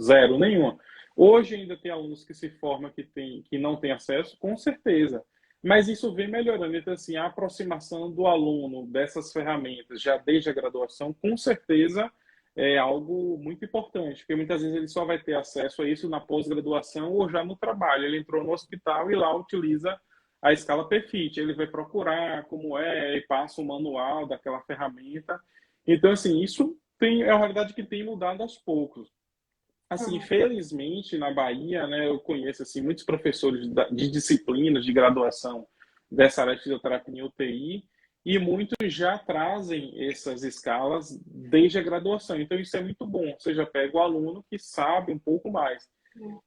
zero, nenhuma. Hoje ainda tem alunos que se formam que não têm acesso, com certeza. Mas isso vem melhorando. Então, assim, a aproximação do aluno dessas ferramentas, já desde a graduação, com certeza é algo muito importante, porque muitas vezes ele só vai ter acesso a isso na pós-graduação ou já no trabalho. Ele entrou no hospital e lá utiliza a escala PEFIT. Ele vai procurar como e passa o manual daquela ferramenta. Então, assim, isso é uma realidade que tem mudado aos poucos. Assim, felizmente, na Bahia, né, eu conheço assim, muitos professores de disciplinas de graduação dessa área de fisioterapia em UTI e muitos já trazem essas escalas desde a graduação. Então, isso é muito bom. Você já pega o aluno que sabe um pouco mais.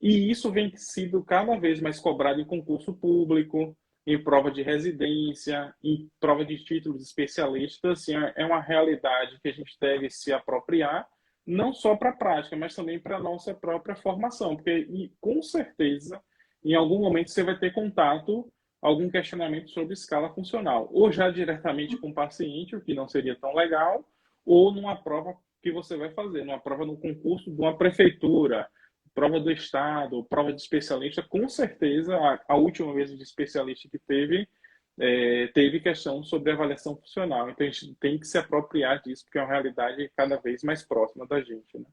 E isso vem sido cada vez mais cobrado em concurso público, em prova de residência, em prova de títulos especialistas. Então, assim, é uma realidade que a gente deve se apropriar, não só para a prática, mas também para a nossa própria formação. Porque, com certeza, em algum momento você vai ter contato, algum questionamento sobre escala funcional. Ou já diretamente com o paciente, o que não seria tão legal, ou numa prova que você vai fazer, numa prova no concurso de uma prefeitura, prova do Estado, prova de especialista, com certeza, a última vez de especialista que teve questão sobre avaliação funcional. Então, a gente tem que se apropriar disso, porque é uma realidade cada vez mais próxima da gente, né?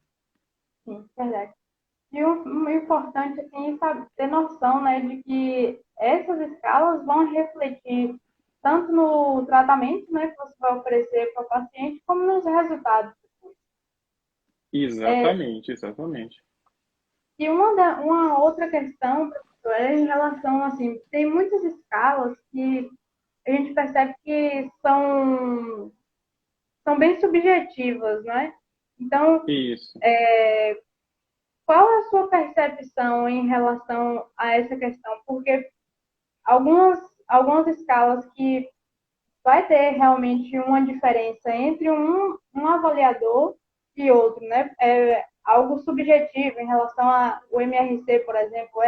Sim, verdade. E o importante, assim, é ter noção, né, de que essas escalas vão refletir tanto no tratamento, né, que você vai oferecer para o paciente, como nos resultados. Exatamente, exatamente. E uma outra questão, professor, é em relação, assim, tem muitas escalas que a gente percebe que são bem subjetivas, né? Então, Isso. qual é a sua percepção em relação a essa questão? Porque algumas escalas que vai ter realmente uma diferença entre um avaliador e outro, né? É algo subjetivo em relação ao MRC, por exemplo.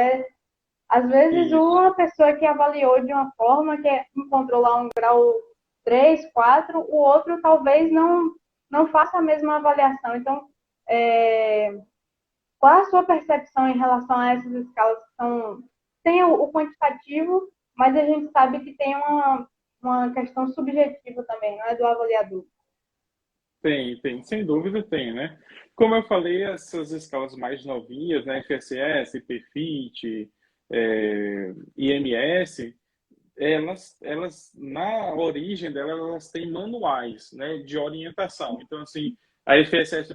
Às vezes, Isso. uma pessoa que avaliou de uma forma, que encontrou lá um grau 3, 4, o outro talvez não faça a mesma avaliação. Então, qual a sua percepção em relação a essas escalas que tem o quantitativo, mas a gente sabe que tem uma questão subjetiva também, não é do avaliador? Tem, sem dúvida tem, né? Como eu falei, essas escalas mais novinhas, né, FSS, PFIT, IMS, na origem delas, elas têm manuais, né, de orientação. Então, assim, a FSS,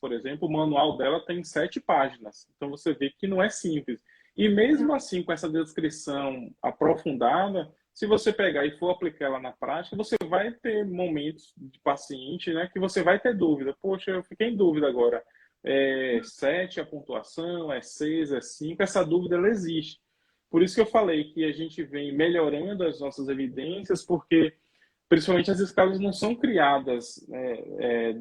por exemplo, o manual dela tem 7 páginas. Então, você vê que não é simples. E mesmo assim, com essa descrição aprofundada, se você pegar e for aplicar ela na prática, você vai ter momentos de paciente, né, que você vai ter dúvida. Poxa, eu fiquei em dúvida agora. É 7 a pontuação, é 6, é 5? Essa dúvida, ela existe. Por isso que eu falei que a gente vem melhorando as nossas evidências, porque principalmente as escalas não são criadas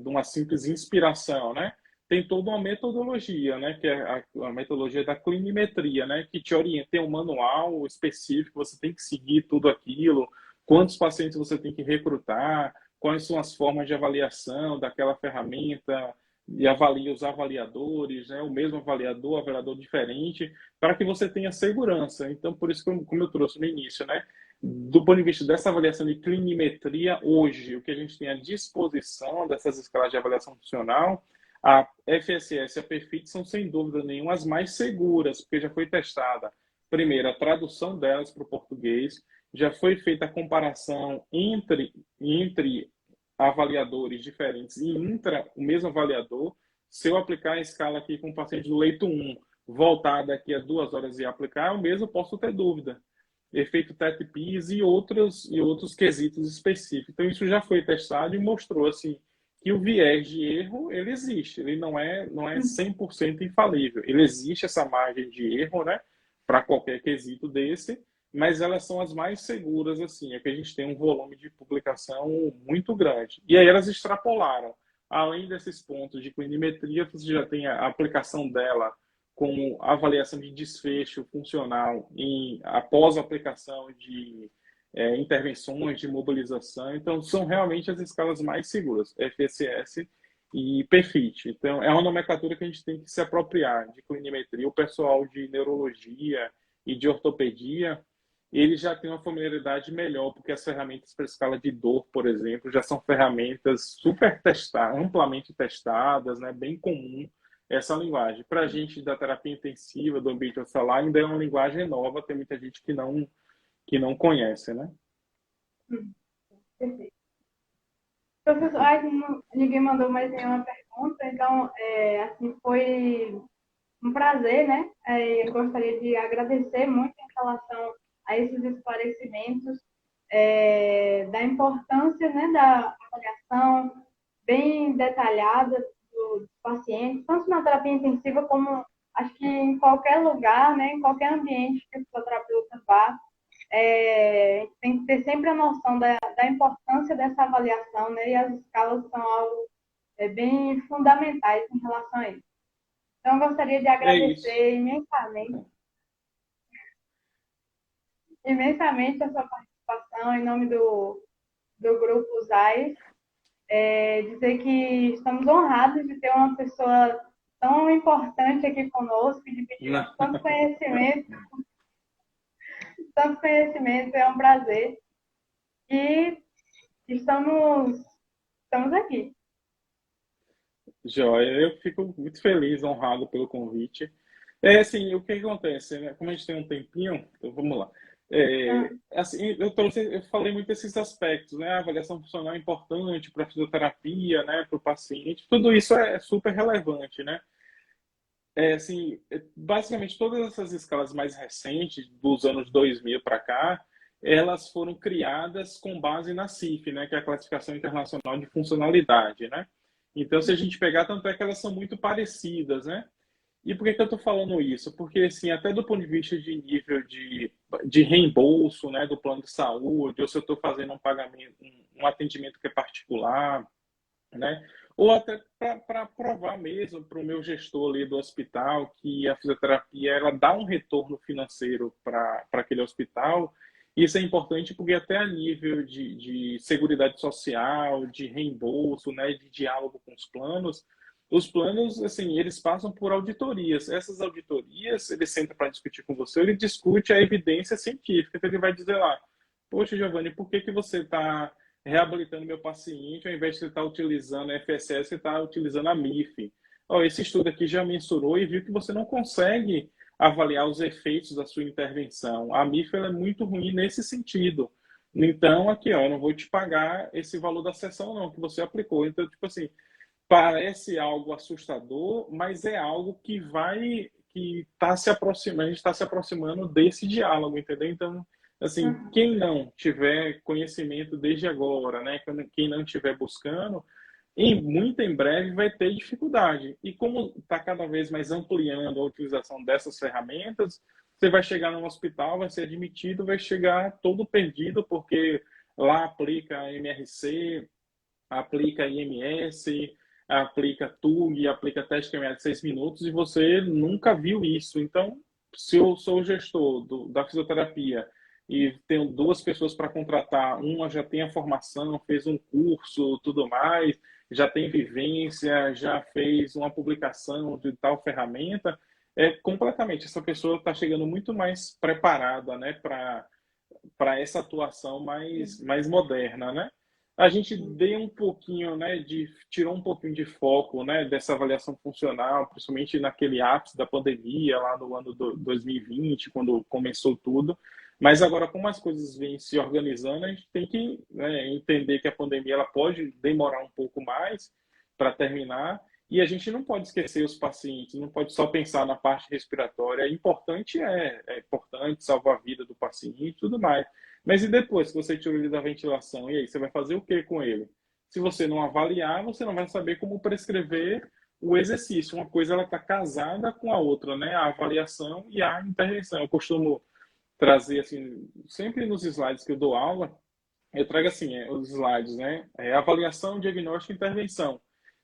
de uma simples inspiração, né? Tem toda uma metodologia, né? Que é a metodologia da clinimetria, né? Que te orienta, tem um manual específico, você tem que seguir tudo aquilo, quantos pacientes você tem que recrutar, quais são as formas de avaliação daquela ferramenta, e avalia os avaliadores, né? O mesmo avaliador diferente, para que você tenha segurança. Então, por isso, como eu trouxe no início, né? Do ponto de vista dessa avaliação de clinimetria, hoje, o que a gente tem à disposição dessas escalas de avaliação funcional, a FSS e a PERFIT são, sem dúvida nenhuma, as mais seguras, porque já foi testada, primeiro, a tradução delas para o português, já foi feita a comparação entre avaliadores diferentes e intra o mesmo avaliador. Se eu aplicar a escala aqui com o paciente do leito 1, voltar daqui a 2 horas e aplicar, eu mesmo posso ter dúvida. Efeito TET-PIS e outros quesitos específicos. Então, isso já foi testado e mostrou assim, que o viés de erro ele existe, ele não é 100% infalível. Ele existe essa margem de erro, né, para qualquer quesito desse, mas elas são as mais seguras, assim, é que a gente tem um volume de publicação muito grande. E aí elas extrapolaram. Além desses pontos de clinimetria, você já tem a aplicação dela com avaliação de desfecho funcional após a aplicação de intervenções de mobilização. Então, são realmente as escalas mais seguras, FSS e PERFIT. Então, é uma nomenclatura que a gente tem que se apropriar de clinimetria. O pessoal de neurologia e de ortopedia, eles já têm uma familiaridade melhor, porque as ferramentas para escala de dor, por exemplo, já são ferramentas super testadas, amplamente testadas, né, bem comum essa linguagem. Para a gente da terapia intensiva, do ambiente hospitalar, ainda é uma linguagem nova, tem muita gente que não conhece, né? Perfeito. Professor, ninguém mandou mais nenhuma pergunta, então, assim, foi um prazer, né? Eu gostaria de agradecer muito em relação a esses esclarecimentos, da importância, né, da avaliação bem detalhada dos pacientes, tanto na terapia intensiva como acho que em qualquer lugar, né, em qualquer ambiente que o fisioterapeuta vá, tem que ter sempre a noção da importância dessa avaliação, né, e as escalas são algo bem fundamentais em relação a isso. Então, eu gostaria de É isso. agradecer imensamente a sua participação em nome do Grupo ZAIS. Dizer que estamos honrados de ter uma pessoa tão importante aqui conosco, dividindo Não. tanto conhecimento. Tanto conhecimento, é um prazer. E estamos aqui. Joia, eu fico muito feliz, honrado pelo convite. Assim, o que acontece, né? Como a gente tem um tempinho, então vamos lá. Assim, eu falei muito desses aspectos, né? A avaliação funcional é importante para a fisioterapia, né? Para o paciente, tudo isso é super relevante, né? Assim, basicamente todas essas escalas mais recentes, dos anos 2000 para cá, elas foram criadas com base na CIF, né? Que é a Classificação Internacional de Funcionalidade, né? Então, se a gente pegar, tanto é que elas são muito parecidas, né? E por que eu estou falando isso? Porque, assim, até do ponto de vista de nível de reembolso, né, do plano de saúde, ou se eu estou fazendo um pagamento, um atendimento que é particular, né? Ou até para provar mesmo para o meu gestor ali do hospital que a fisioterapia ela dá um retorno financeiro para aquele hospital. Isso é importante porque até a nível de seguridade social, de reembolso, né, de diálogo com os planos, assim, eles passam por auditorias. Essas auditorias, ele senta para discutir com você, ele discute a evidência científica. Então, ele vai dizer lá, poxa, Giovanni, por que você está reabilitando meu paciente, ao invés de você estar utilizando a FSS, você está utilizando a MIF? Esse estudo aqui já mensurou e viu que você não consegue avaliar os efeitos da sua intervenção. A MIF ela é muito ruim nesse sentido. Então, aqui, ó, eu não vou te pagar esse valor da sessão, não, que você aplicou. Então, tipo assim, parece algo assustador, mas é algo que está se aproximando, a gente está se aproximando desse diálogo, entendeu? Então, assim, quem não tiver conhecimento desde agora, né, quem não estiver buscando, muito em breve vai ter dificuldade. E como está cada vez mais ampliando a utilização dessas ferramentas, você vai chegar no hospital, vai ser admitido, vai chegar todo perdido, porque lá aplica MRC, aplica IMS, aplica TUG, aplica teste QMA de 6 minutos e você nunca viu isso. Então, se eu sou o gestor da fisioterapia e tenho duas pessoas para contratar, uma já tem a formação, fez um curso, tudo mais, já tem vivência, já fez uma publicação de tal ferramenta, completamente, essa pessoa está chegando muito mais preparada, né, para essa atuação mais moderna, né? A gente deu um pouquinho, né, tirou um pouquinho de foco, né, dessa avaliação funcional, principalmente naquele ápice da pandemia, lá no ano 2020, quando começou tudo. Mas agora, como as coisas vêm se organizando, a gente tem que, né, entender que a pandemia ela pode demorar um pouco mais para terminar, e a gente não pode esquecer os pacientes, não pode só pensar na parte respiratória. É importante salvar a vida do paciente e tudo mais. Mas e depois que você tirou ele da ventilação? E aí, você vai fazer o que com ele? Se você não avaliar, você não vai saber como prescrever o exercício. Uma coisa ela está casada com a outra, né? A avaliação e a intervenção. Eu costumo trazer assim, sempre nos slides que eu dou aula, eu trago assim, os slides, né? Avaliação, diagnóstico e intervenção.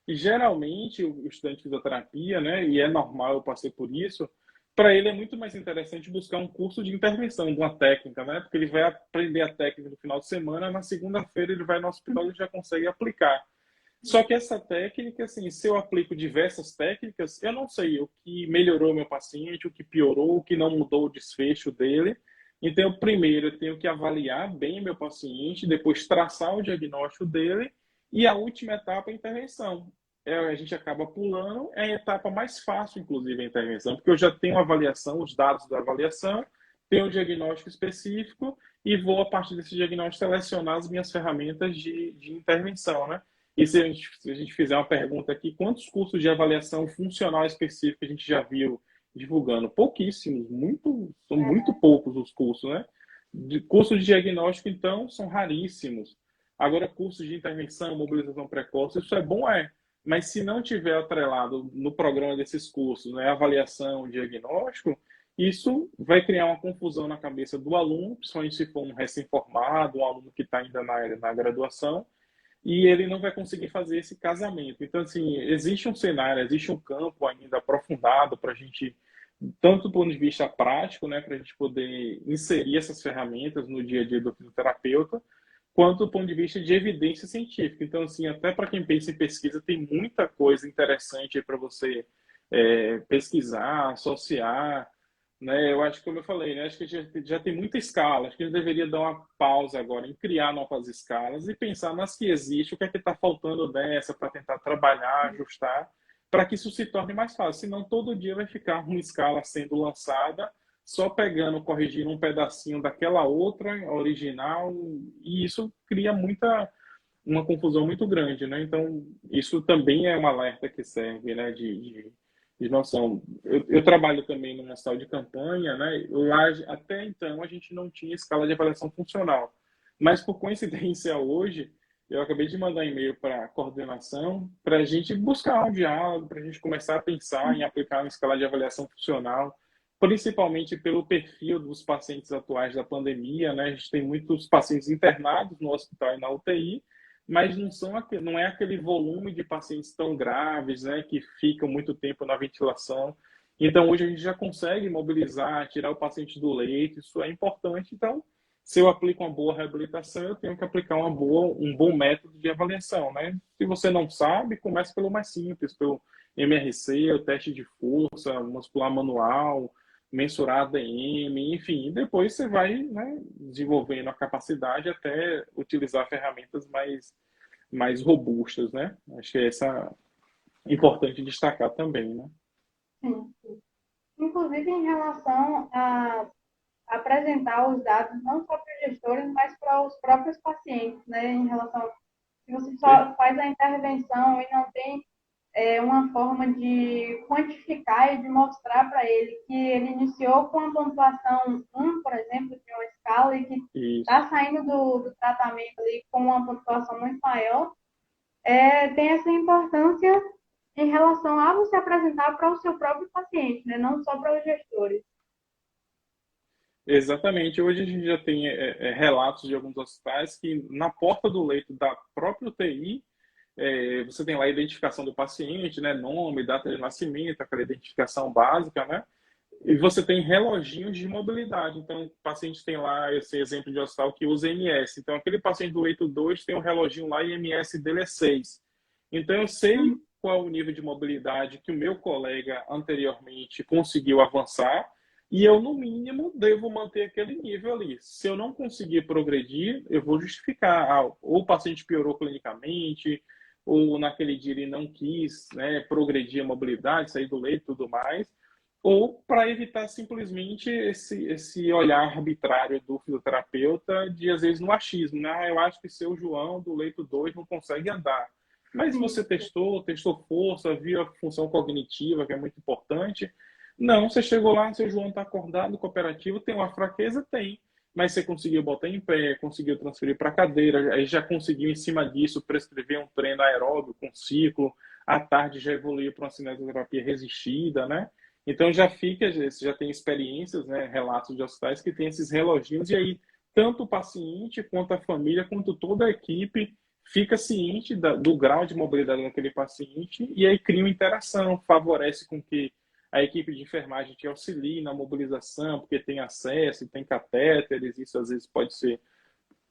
E geralmente o estudante de fisioterapia, né, e é normal, eu passei por isso, para ele é muito mais interessante buscar um curso de intervenção, de uma técnica, né? Porque ele vai aprender a técnica no final de semana, na segunda-feira ele vai no hospital e já consegue aplicar. Só que essa técnica, assim, se eu aplico diversas técnicas, eu não sei o que melhorou meu paciente, o que piorou, o que não mudou o desfecho dele. Então, primeiro, eu tenho que avaliar bem meu paciente, depois traçar o diagnóstico dele e a última etapa é a intervenção. A gente acaba pulando, é a etapa mais fácil, inclusive, a intervenção, porque eu já tenho a avaliação, os dados da avaliação, tenho um diagnóstico específico e vou, a partir desse diagnóstico, selecionar as minhas ferramentas de intervenção, né? E se a gente fizer uma pergunta aqui, quantos cursos de avaliação funcional específica a gente já viu divulgando? Pouquíssimos, são muito poucos os cursos, né? De cursos de diagnóstico, então, são raríssimos. Agora, cursos de intervenção, mobilização precoce, isso é bom, mas se não tiver atrelado no programa desses cursos, né, avaliação, diagnóstico, isso vai criar uma confusão na cabeça do aluno, principalmente se for um recém-formado, um aluno que está ainda na graduação, e ele não vai conseguir fazer esse casamento. Então, assim, existe um cenário, existe um campo ainda aprofundado para a gente, tanto do ponto de vista prático, né, para a gente poder inserir essas ferramentas no dia a dia do fisioterapeuta, quanto do ponto de vista de evidência científica. Então, assim, até para quem pensa em pesquisa, tem muita coisa interessante para você pesquisar, associar, né? Eu acho que, como eu falei, né? Acho que já tem muita escala. Acho que a gente deveria dar uma pausa agora em criar novas escalas e pensar nas que existem, o que é que está faltando dessa para tentar trabalhar, ajustar, para que isso se torne mais fácil. Senão, todo dia vai ficar uma escala sendo lançada, só pegando, corrigindo um pedacinho daquela outra original, e isso cria uma confusão muito grande, né? Então, isso também é um alerta que serve, né, de noção. Eu trabalho também numa sala de campanha, né? Lá, até então, a gente não tinha escala de avaliação funcional. Mas, por coincidência, hoje, eu acabei de mandar e-mail para a coordenação para a gente buscar um diálogo, para a gente começar a pensar em aplicar uma escala de avaliação funcional, principalmente pelo perfil dos pacientes atuais da pandemia, né? A gente tem muitos pacientes internados no hospital e na UTI, mas não é aquele volume de pacientes tão graves, né, que ficam muito tempo na ventilação. Então, hoje a gente já consegue mobilizar, tirar o paciente do leito, isso é importante. Então, se eu aplico uma boa reabilitação, eu tenho que aplicar um bom método de avaliação, né? Se você não sabe, comece pelo mais simples, pelo MRC, o teste de força muscular manual, mensurar ADM, enfim, e depois você vai, né, desenvolvendo a capacidade até utilizar ferramentas mais robustas, né? Acho que essa é importante destacar também, né? Sim. inclusive em relação a apresentar os dados não só para os gestores, mas para os próprios pacientes, né? Em relação, se você só faz a intervenção e não tem uma forma de quantificar e de mostrar para ele que ele iniciou com a pontuação 1, por exemplo, de uma escala, e que Isso. está saindo do tratamento ali com uma pontuação muito maior, tem essa importância em relação a você apresentar para o seu próprio paciente, né? Não só para os gestores. Exatamente. Hoje a gente já tem relatos de alguns hospitais que na porta do leito da própria UTI, você tem lá a identificação do paciente, né? Nome, data de nascimento, aquela identificação básica, né? E você tem reloginhos de mobilidade. Então, o paciente tem lá esse exemplo de hospital que usa MS. Então, aquele paciente do leito 2 tem um reloginho lá e MS dele é 6. Então, eu sei qual é o nível de mobilidade que o meu colega anteriormente conseguiu avançar e eu, no mínimo, devo manter aquele nível ali. Se eu não conseguir progredir, eu vou justificar. Ou o paciente piorou clinicamente, ou naquele dia ele não quis, né, progredir a mobilidade, sair do leito e tudo mais, ou para evitar simplesmente esse olhar arbitrário do fisioterapeuta de, às vezes, no achismo, né? Eu acho que seu João do leito 2 não consegue andar. Mas Sim. você testou força, viu a função cognitiva, que é muito importante. Não, você chegou lá, seu João está acordado, cooperativo, tem uma fraqueza? Tem. Mas você conseguiu botar em pé, conseguiu transferir para a cadeira, aí já conseguiu, em cima disso, prescrever um treino aeróbio com ciclo, à tarde já evoluiu para uma cinesioterapia resistida, né? Então já fica, você já tem experiências, né, relatos de hospitais que tem esses reloginhos, e aí tanto o paciente, quanto a família, quanto toda a equipe fica ciente do grau de mobilidade daquele paciente e aí cria uma interação, favorece com que a equipe de enfermagem te auxilie na mobilização, porque tem acesso, tem catéteres, isso às vezes pode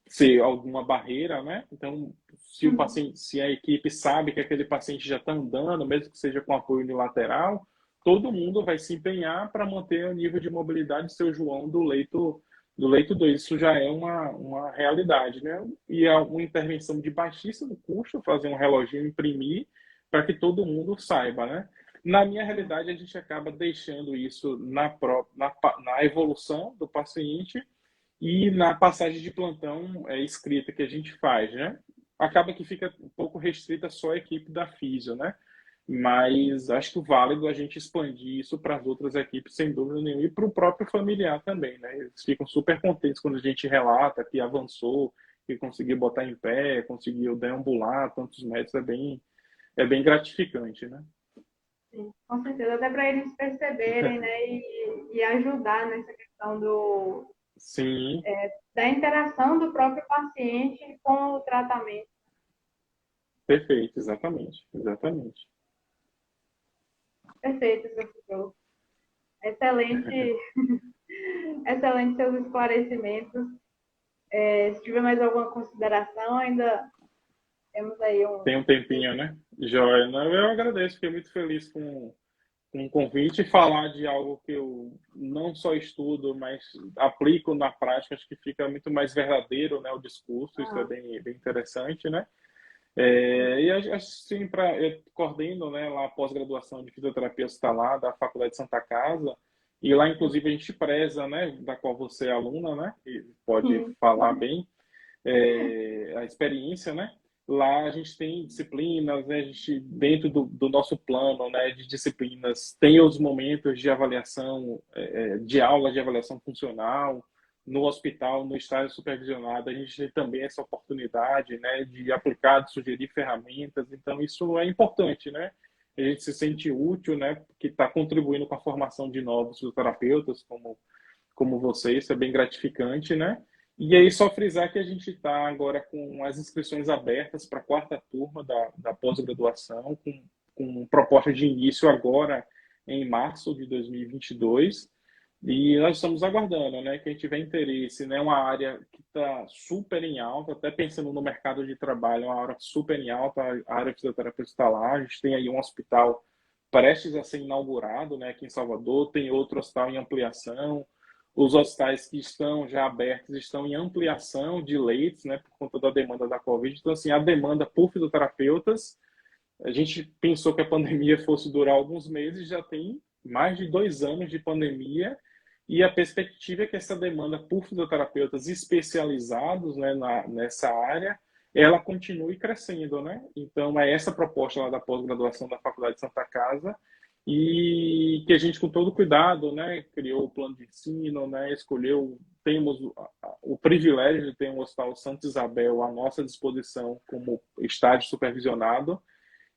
ser alguma barreira, né? Então, se o paciente, se a equipe sabe que aquele paciente já está andando, mesmo que seja com apoio unilateral, todo mundo vai se empenhar para manter o nível de mobilidade do seu João do leito 2. Isso já é uma realidade, né? E é uma intervenção de baixíssimo custo, fazer um reloginho, imprimir, para que todo mundo saiba, né? Na minha realidade, a gente acaba deixando isso na evolução do paciente e na passagem de plantão escrita que a gente faz, né? Acaba que fica um pouco restrita só a equipe da físio, né? Mas acho que o válido é a gente expandir isso para as outras equipes, sem dúvida nenhuma, e para o próprio familiar também, né? Eles ficam super contentes quando a gente relata que avançou, que conseguiu botar em pé, conseguiu deambular tantos metros, é bem gratificante, né? Sim, com certeza, até para eles perceberem, né, e ajudar nessa questão Sim, da interação do próprio paciente com o tratamento. perfeito, exatamente, exatamente. Perfeito, professor. Excelente, excelente seus esclarecimentos. Se tiver mais alguma consideração, ainda temos aí um. Tem um tempinho, né? Joia. Não, eu agradeço, fiquei muito feliz com o convite e falar de algo que eu não só estudo, mas aplico na prática, acho que fica muito mais verdadeiro, né, o discurso, isso é Ah, bem, bem interessante, né? sim. E assim, eu coordeno, né, lá a pós-graduação de fisioterapia hospitalar da Faculdade de Santa Casa, e lá, inclusive, a gente preza, né, da qual você é aluna, né, e pode Sim. falar bem, a experiência, né? Lá a gente tem disciplinas, né? A gente, dentro do nosso plano, né, de disciplinas, tem os momentos de avaliação, de aula de avaliação funcional, no hospital, no estágio supervisionado, a gente tem também essa oportunidade, né, de aplicar, de sugerir ferramentas, então isso é importante, né? A gente se sente útil, né, que está contribuindo com a formação de novos fisioterapeutas, como você, isso é bem gratificante, né? E aí, só frisar que a gente está agora com as inscrições abertas para a quarta turma da pós-graduação, com proposta de início agora em março de 2022. E nós estamos aguardando, né? Quem tiver interesse, né? Uma área que está super em alta, até pensando no mercado de trabalho, uma área super em alta, a área de fisioterapia está lá. A gente tem aí um hospital prestes a ser inaugurado, né? Aqui em Salvador, tem outro hospital em ampliação. Os hospitais que estão já abertos estão em ampliação de leitos, né, por conta da demanda da Covid. Então, assim, a demanda por fisioterapeutas, a gente pensou que a pandemia fosse durar alguns meses, já tem mais de 2 anos de pandemia, e a perspectiva é que essa demanda por fisioterapeutas especializados, né, nessa área, ela continue crescendo, né? Então, é essa proposta lá da pós-graduação da Faculdade de Santa Casa, e que a gente, com todo cuidado, né, criou o plano de ensino, né, escolheu, temos o privilégio de ter um Hospital Santa Isabel à nossa disposição como estágio supervisionado,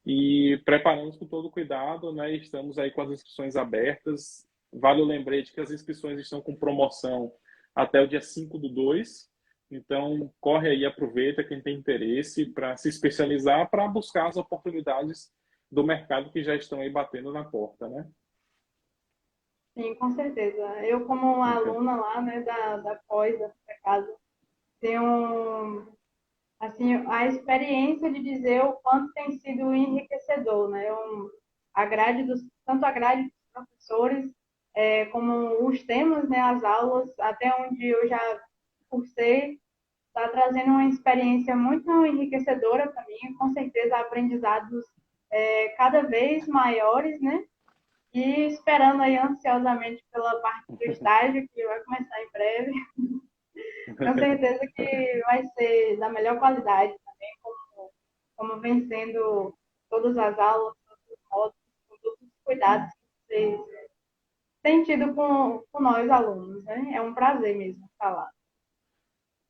e preparamos com todo cuidado, né? Estamos aí com as inscrições abertas. Vale o lembrete que as inscrições estão com promoção até o dia 5/2. Então, corre aí, aproveita quem tem interesse para se especializar, para buscar as oportunidades do mercado que já estão aí batendo na porta, né? Sim, com certeza. Eu, como aluna lá, né, da pós, da casa, tenho, assim, a experiência de dizer o quanto tem sido enriquecedor, né? Tanto a grade dos professores, como os temas, né, as aulas, até onde eu já cursei, está trazendo uma experiência muito enriquecedora para mim, com certeza aprendizados cada vez maiores, né? E esperando aí ansiosamente pela parte do estágio, que vai começar em breve. Tenho certeza que vai ser da melhor qualidade também, como vem sendo todas as aulas, todos os módulos, com todos os cuidados que vocês têm tido com nós alunos, né? É um prazer mesmo falar.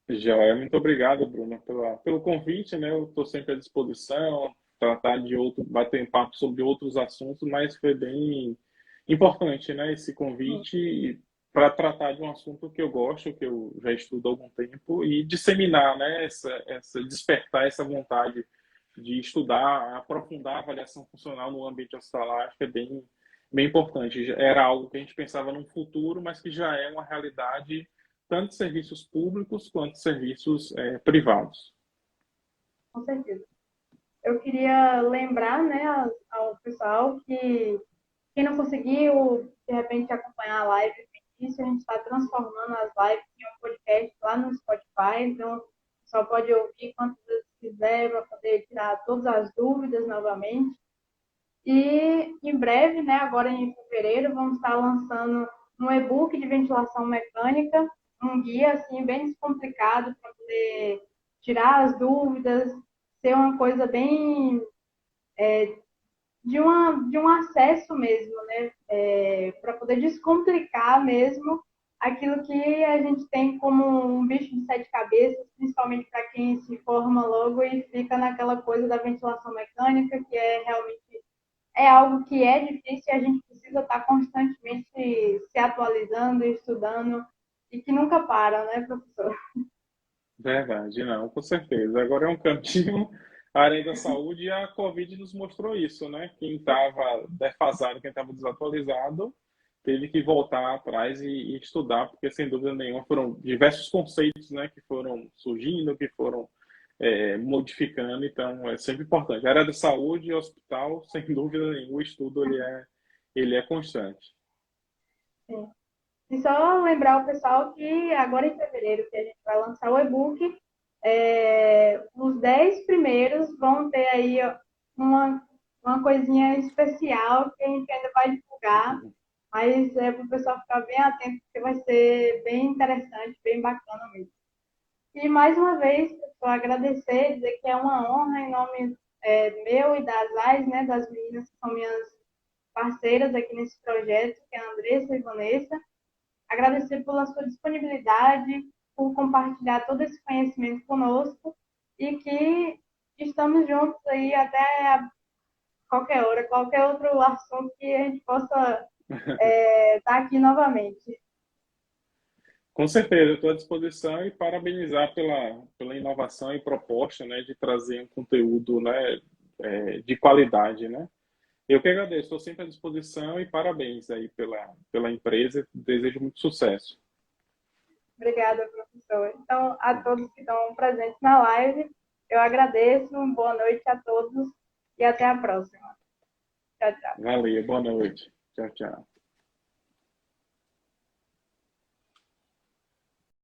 Já é. Muito obrigado, Bruna, pelo convite, né? Eu estou sempre à disposição, tratar de outro, bater um papo sobre outros assuntos, mas foi bem importante, né? Esse convite para tratar de um assunto que eu gosto, que eu já estudo há algum tempo, e disseminar, né? Despertar essa vontade de estudar, aprofundar a avaliação funcional no ambiente hospitalar, acho que é bem importante. Era algo que a gente pensava num futuro, mas que já é uma realidade, tanto serviços públicos quanto serviços privados. Com certeza. Eu queria lembrar, né, ao pessoal que quem não conseguiu, de repente, acompanhar a live no início, a gente está transformando as lives em um podcast lá no Spotify, então só pode ouvir quantas vezes quiser para poder tirar todas as dúvidas novamente. E em breve, né, agora em fevereiro, vamos estar lançando um e-book de ventilação mecânica, um guia assim bem descomplicado para poder tirar as dúvidas, ser uma coisa bem de um acesso mesmo, né? Para poder descomplicar mesmo aquilo que a gente tem como um bicho de sete cabeças, principalmente para quem se forma logo e fica naquela coisa da ventilação mecânica, que é realmente algo que é difícil e a gente precisa estar constantemente se atualizando, estudando e que nunca para, né, professor? Verdade, não, com certeza. Agora é um caminho, a área da saúde, e a Covid nos mostrou isso, né? Quem estava defasado, quem estava desatualizado, teve que voltar atrás e estudar, porque sem dúvida nenhuma foram diversos conceitos, né, que foram surgindo, que foram modificando, então é sempre importante. A área da saúde e hospital, sem dúvida nenhuma, o estudo ele é constante. Sim. E só lembrar o pessoal que agora em fevereiro que a gente vai lançar o e-book, os 10 primeiros vão ter aí uma, uma coisinha especial que a gente ainda vai divulgar, mas é para o pessoal ficar bem atento, porque vai ser bem interessante, bem bacana mesmo. E mais uma vez, pessoal, agradecer, dizer que é uma honra em nome meu e das AIS, né, das meninas que são minhas parceiras aqui nesse projeto, que é a Andressa e a Vanessa, agradecer pela sua disponibilidade, por compartilhar todo esse conhecimento conosco e que estamos juntos aí até qualquer hora, qualquer outro assunto que a gente possa estar aqui novamente. Com certeza, estou à disposição, e parabenizar pela inovação e proposta, né, de trazer um conteúdo, né, de qualidade, né? Eu que agradeço, estou sempre à disposição, e parabéns aí pela empresa, desejo muito sucesso. Obrigada, professor. Então, a todos que estão presentes na live, eu agradeço, boa noite a todos e até a próxima. Tchau, tchau. Valeu, boa noite. Tchau, tchau.